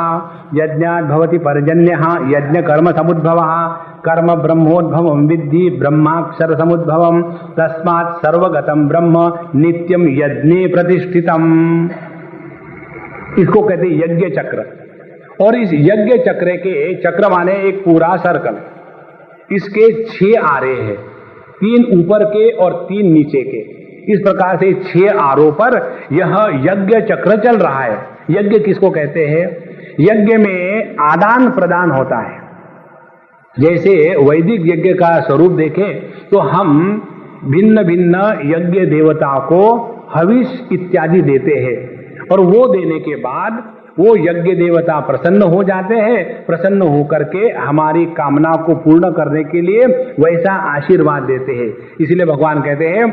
यज्ञात् भवति पर्जन्यः यज्ञ कर्म समुद्भवः, कर्म ब्रह्मोद्भवं विद्धि ब्रह्माक्षर समुद्भवं, तस्मात् सर्वगतं ब्रह्म नित्यं यज्ञे प्रतिष्ठितम्। इसको कहते हैं यज्ञ चक्र। और इस यज्ञ चक्र के, चक्र माने एक पूरा सर्कल, इसके 6 आरे हैं, 3 ऊपर के और 3 नीचे के। इस प्रकार से 6 आरों पर यह यज्ञ चक्र चल रहा है। यज्ञ किसको कहते हैं? यज्ञ में आदान प्रदान होता है। जैसे वैदिक यज्ञ का स्वरूप देखें तो हम भिन्न भिन्न यज्ञ देवता को हविष इत्यादि देते हैं, और वो देने के बाद वो यज्ञ देवता प्रसन्न हो जाते हैं। प्रसन्न होकर के हमारी कामना को पूर्ण करने के लिए वैसा आशीर्वाद देते हैं। इसलिए भगवान कहते हैं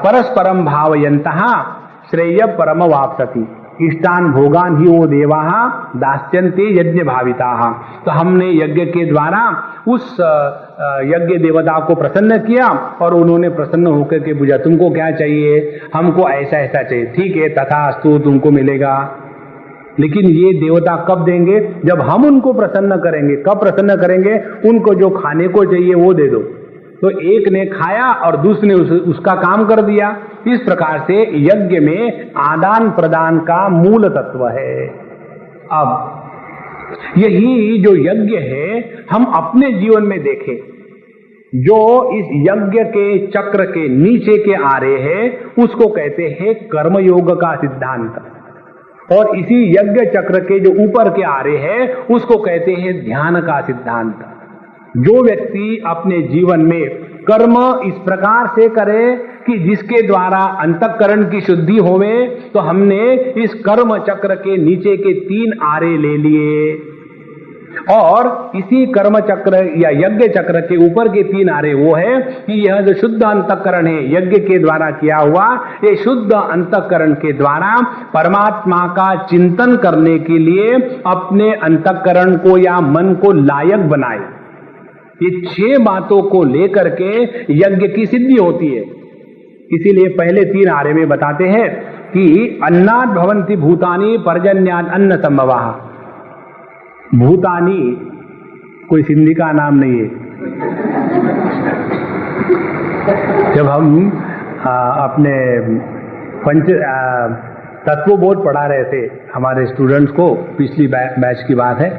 परस्परम भावयन्तः श्रेय परम वाप्स्यति, इष्टान भोगान ही वो देवाः दास्यन्ते यज्ञ भाविताः। तो हमने यज्ञ के द्वारा उस यज्ञ देवता को प्रसन्न किया, और उन्होंने प्रसन्न होकर के पूछा तुमको क्या चाहिए? हमको ऐसा ऐसा चाहिए। ठीक है, तथास्तु, तुमको मिलेगा। लेकिन ये देवता कब देंगे? जब हम उनको प्रसन्न करेंगे। कब प्रसन्न करेंगे? उनको जो खाने को चाहिए वो दे दो। तो एक ने खाया और दूसरे ने उसका काम कर दिया। इस प्रकार से यज्ञ में आदान प्रदान का मूल तत्व है। अब यही जो यज्ञ है हम अपने जीवन में देखें, जो इस यज्ञ के चक्र के नीचे के आरे है उसको कहते हैं कर्मयोग का सिद्धांत, और इसी यज्ञ चक्र के जो ऊपर के आरे है उसको कहते हैं ध्यान का सिद्धांत। जो व्यक्ति अपने जीवन में कर्म इस प्रकार से करे कि जिसके द्वारा अंतःकरण की शुद्धि होवे, तो हमने इस कर्म चक्र के नीचे के 3 आरे ले लिए, और इसी कर्म चक्र या यज्ञ चक्र के ऊपर के 3 आरे वो है कि यह जो शुद्ध अंतःकरण है यज्ञ के द्वारा किया हुआ, ये शुद्ध अंतःकरण के द्वारा परमात्मा का चिंतन करने के लिए अपने अंतःकरण को या मन को लायक बनाए। ये 6 बातों को लेकर के यज्ञ की सिद्धि होती है। इसीलिए पहले 3 आरे में बताते हैं कि अन्नात् भवन्ति भूतानि पर्जन्यात् अन्न संभवः। भूतानी कोई सिंधी का नाम नहीं है। जब हम अपने तत्वबोध पढ़ा रहे थे हमारे स्टूडेंट्स को, पिछली बैच की बात है,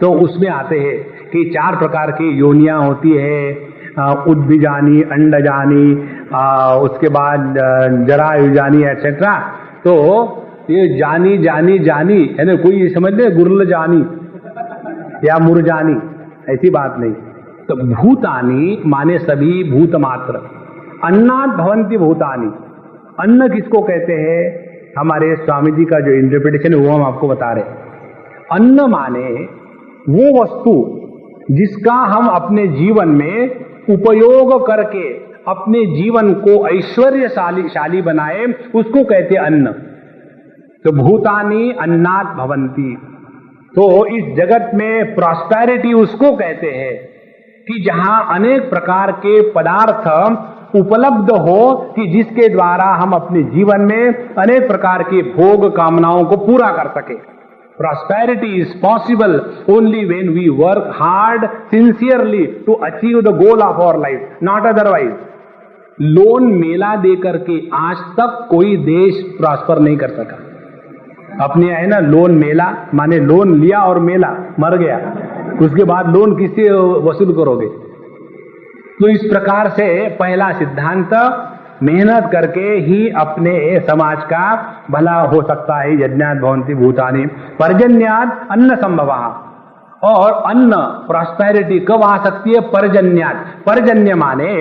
तो उसमें आते हैं कि 4 प्रकार की योनियां होती है, उद्भिजानी, अंडजानी, उसके बाद जरायुजानी एटसेट्रा। तो ये जानी जानी जानी है ना, कोई समझ ले गुरल जानी या मुरजानी, ऐसी बात नहीं। तो भूतानी माने सभी भूत मात्र। अन्नात् भवन्ति भूतानि, अन्न किसको कहते हैं? हमारे स्वामी जी का जो इंटरप्रिटेशन है वो हम आपको बता रहे। अन्न माने वो वस्तु जिसका हम अपने जीवन में उपयोग करके अपने जीवन को ऐश्वर्यशाली बनाए, उसको कहते अन्न। तो भूतानि अन्नात् भवन्ति। तो इस जगत में प्रॉस्पेरिटी उसको कहते हैं कि जहां अनेक प्रकार के पदार्थ उपलब्ध हो कि जिसके द्वारा हम अपने जीवन में अनेक प्रकार के भोग कामनाओं को पूरा कर सके। Prosperity is possible only when we work hard, sincerely to achieve the goal of our life, not otherwise. Loan मेला देकर के आज तक कोई देश प्रॉस्पर नहीं कर सका। अपने है ना लोन मेला, माने लोन लिया और मेला मर गया, उसके बाद लोन किससे वसूल करोगे? तो इस प्रकार से पहला सिद्धांत, मेहनत करके ही अपने समाज का भला हो सकता है। यज्ञात् भवन्ति भूतानि पर्जन्यात् अन्न संभवः। और अन्न प्रॉस्पेरिटी कब आ सकती है? पर्जन्यात्। पर्जन्य माने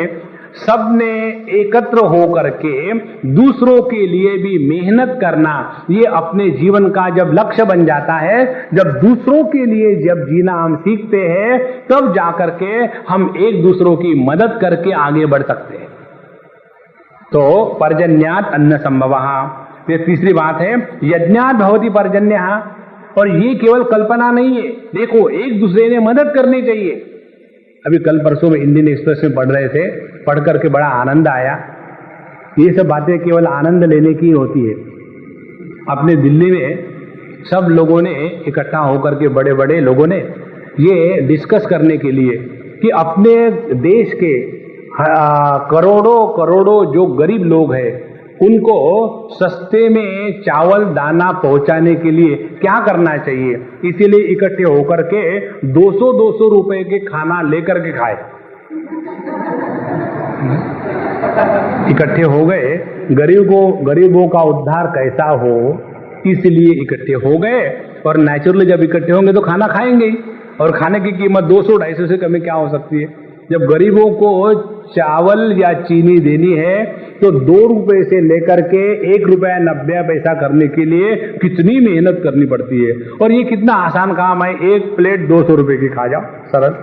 सबने एकत्र होकर के दूसरों के लिए भी मेहनत करना, ये अपने जीवन का जब लक्ष्य बन जाता है, जब दूसरों के लिए जब जीना हम सीखते हैं, तब जाकर के हम एक दूसरों की मदद करके आगे बढ़ सकते हैं। तो पर्जन्यात् अन्न संभवः। ये तीसरी बात है, यज्ञात् भवति पर्जन्यः। और ये केवल कल्पना नहीं है, देखो एक दूसरे ने मदद करनी चाहिए। अभी कल परसों में इंडियन एक्सप्रेस में पढ़ रहे थे, पढ़ करके बड़ा आनंद आया। ये सब बातें केवल आनंद लेने की होती है। अपने दिल्ली में सब लोगों ने इकट्ठा होकर के, बड़े बड़े लोगों ने ये डिस्कस करने के लिए कि अपने देश के करोड़ों करोड़ों जो गरीब लोग हैं, उनको सस्ते में चावल दाना पहुंचाने के लिए क्या करना चाहिए। इसीलिए इकट्ठे होकर के 200-200 रुपए के खाना लेकर के खाए। इकट्ठे हो गए, गरीबों का उद्धार कैसा हो, इसलिए इकट्ठे हो गए। और नेचुरली जब इकट्ठे होंगे तो खाना खाएंगे ही, और खाने की कीमत 200-250 से कम क्या हो सकती है। जब गरीबों को चावल या चीनी देनी है तो 2 रुपए से लेकर के 1 रुपया 90 पैसा करने के लिए कितनी मेहनत करनी पड़ती है। और ये कितना आसान काम है, एक प्लेट 200 रुपए की खा जाओ, सरल।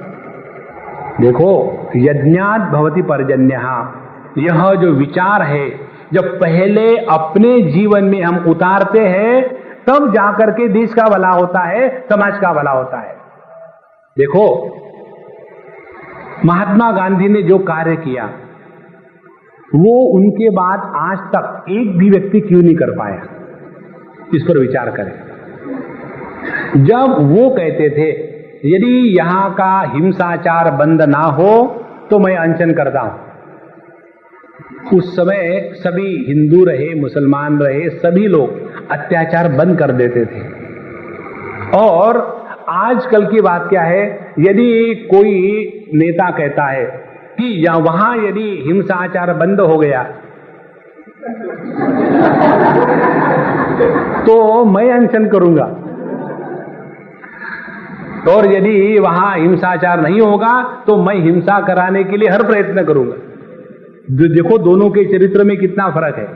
देखो, यज्ञात् भवति पर्जन्यः, यह जो विचार है, जब पहले अपने जीवन में हम उतारते हैं, तब जाकर के देश का भला होता है, समाज का भला होता है। देखो, महात्मा गांधी ने जो कार्य किया, वो उनके बाद आज तक एक भी व्यक्ति क्यों नहीं कर पाया, इस पर विचार करें। जब वो कहते थे यदि यहां का हिंसाचार बंद ना हो तो मैं अनशन करता हूं, उस समय सभी हिंदू रहे, मुसलमान रहे, सभी लोग अत्याचार बंद कर देते थे। और आजकल की बात क्या है, यदि कोई नेता कहता है कि वहां यदि हिंसाचार बंद हो गया तो मैं अनशन करूंगा, और यदि वहां हिंसाचार नहीं होगा तो मैं हिंसा कराने के लिए हर प्रयत्न करूंगा। देखो दोनों के चरित्र में कितना फर्क है।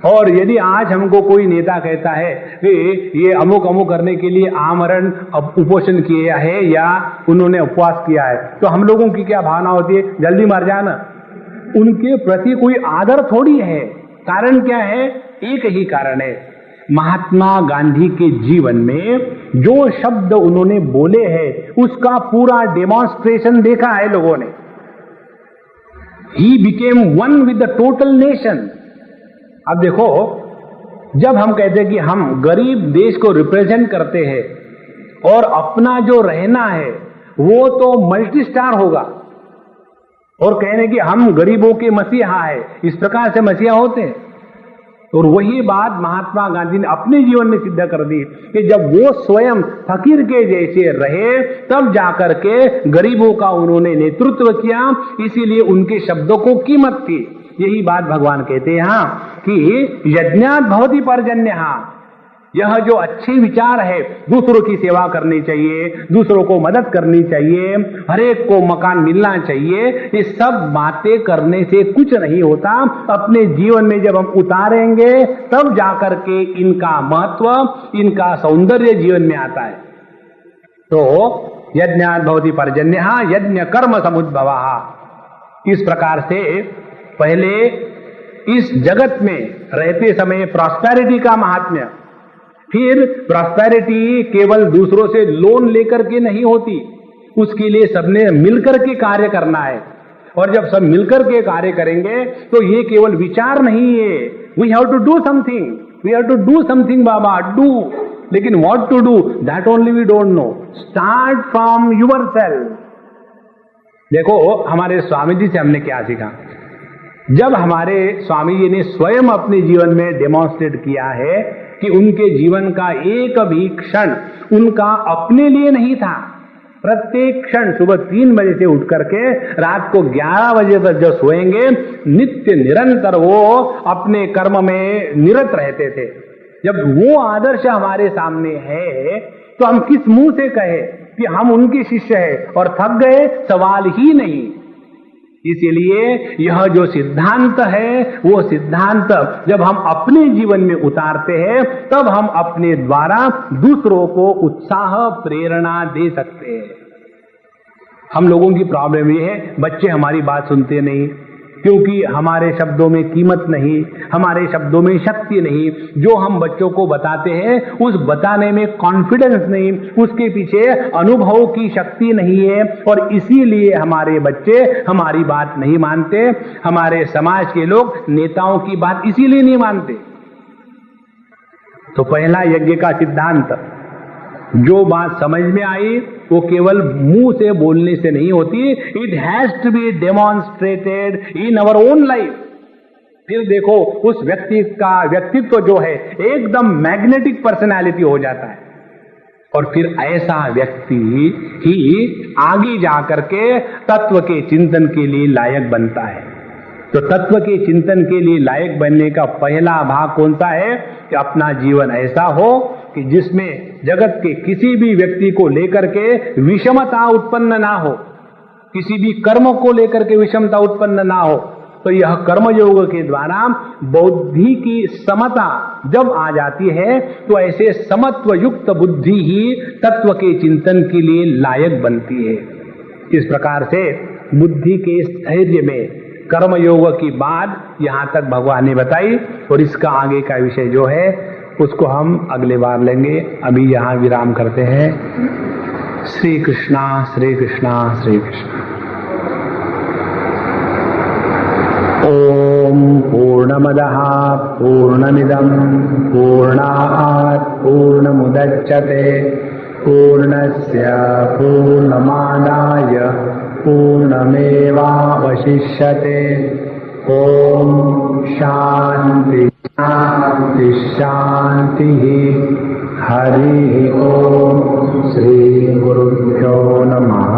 और यदि आज हमको कोई नेता कहता है कि ये अमुक अमुक करने के लिए आमरण उपोषण किया है या उन्होंने उपवास किया है, तो हम लोगों की क्या भावना होती है, जल्दी मर जाना। उनके प्रति कोई आदर थोड़ी है। कारण क्या है? एक ही कारण है, महात्मा गांधी के जीवन में जो शब्द उन्होंने बोले हैं उसका पूरा डेमोन्स्ट्रेशन देखा है लोगों ने। He became one with the total nation. अब देखो, जब हम कहते हैं कि हम गरीब देश को रिप्रेजेंट करते हैं और अपना जो रहना है वो तो मल्टी स्टार होगा, और कहने कि हम गरीबों के मसीहा है, इस प्रकार से मसीहा होते हैं। और वही बात महात्मा गांधी ने अपने जीवन में सिद्ध कर दी कि जब वो स्वयं फकीर के जैसे रहे, तब जाकर के गरीबों का उन्होंने नेतृत्व किया, इसीलिए उनके शब्दों को कीमत थी। यही बात भगवान कहते हैं यहाँ कि यज्ञात् भवति पर्जन्यः। यह जो अच्छे विचार है, दूसरों की सेवा करनी चाहिए, दूसरों को मदद करनी चाहिए, हर एक को मकान मिलना चाहिए, ये सब बातें करने से कुछ नहीं होता। अपने जीवन में जब हम उतारेंगे तब जाकर के इनका महत्व, इनका सौंदर्य जीवन में आता है। तो यज्ञात् भवति पर्जन्यः, यज्ञ कर्म समुद्भवः। इस प्रकार से पहले इस जगत में रहते समय प्रॉस्पेरिटी का महात्म्य, फिर प्रॉस्पेरिटी केवल दूसरों से लोन लेकर के नहीं होती, उसके लिए सबने मिलकर के कार्य करना है। और जब सब मिलकर के कार्य करेंगे तो ये केवल विचार नहीं है, we have to do something, we have to do something बाबा, डू। लेकिन what to do, that only we don't know. Start from yourself. देखो हमारे स्वामी जी से हमने क्या सीखा, जब हमारे स्वामी जी ने स्वयं अपने जीवन में डेमोन्स्ट्रेट किया है कि उनके जीवन का एक भी क्षण उनका अपने लिए नहीं था। प्रत्येक क्षण सुबह 3 बजे से उठ करके रात को 11 बजे तक जो सोएंगे, नित्य निरंतर वो अपने कर्म में निरत रहते थे। जब वो आदर्श हमारे सामने है तो हम किस मुंह से कहे कि हम उनके शिष्य हैं और थक गए, सवाल ही नहीं। इसीलिए यह जो सिद्धांत है वो सिद्धांत जब हम अपने जीवन में उतारते हैं तब हम अपने द्वारा दूसरों को उत्साह प्रेरणा दे सकते हैं। हम लोगों की प्रॉब्लम ये है, बच्चे हमारी बात सुनते नहीं, क्योंकि हमारे शब्दों में कीमत नहीं, हमारे शब्दों में शक्ति नहीं। जो हम बच्चों को बताते हैं उस बताने में कॉन्फिडेंस नहीं, उसके पीछे अनुभव की शक्ति नहीं है, और इसीलिए हमारे बच्चे हमारी बात नहीं मानते। हमारे समाज के लोग नेताओं की बात इसीलिए नहीं मानते। तो पहला यज्ञ का सिद्धांत, जो बात समझ में आई वो केवल मुंह से बोलने से नहीं होती, it has to be demonstrated in our own life. फिर देखो उस व्यक्ति का व्यक्तित्व जो है एकदम मैग्नेटिक पर्सनालिटी हो जाता है, और फिर ऐसा व्यक्ति ही आगे जाकर के तत्व के चिंतन के लिए लायक बनता है। तो तत्व के चिंतन के लिए लायक बनने का पहला भाग कौन सा है कि अपना जीवन ऐसा हो कि जिसमें जगत के किसी भी व्यक्ति को लेकर के विषमता उत्पन्न ना हो, किसी भी कर्म को लेकर के विषमता उत्पन्न ना हो। तो यह कर्मयोग के द्वारा बुद्धि की समता जब आ जाती है तो ऐसे समत्व युक्त बुद्धि ही तत्व के चिंतन के लिए लायक बनती है। इस प्रकार से बुद्धि के स्थैर्य में कर्मयोग की बात यहां तक भगवान ने बताई, और इसका आगे का विषय जो है उसको हम अगले बार लेंगे। अभी यहां विराम करते हैं। श्री कृष्णा श्री कृष्णा श्री कृष्णा। ओम पूर्णमदः पूर्णमिदं पूर्णात् पूर्णमुदच्यते पूर्णस्य पूर्णमादाय पूर्णमेवावशिष्यते। ओम शांति शांति शांति। हरि ओम। श्री गुरुभ्यो नमः।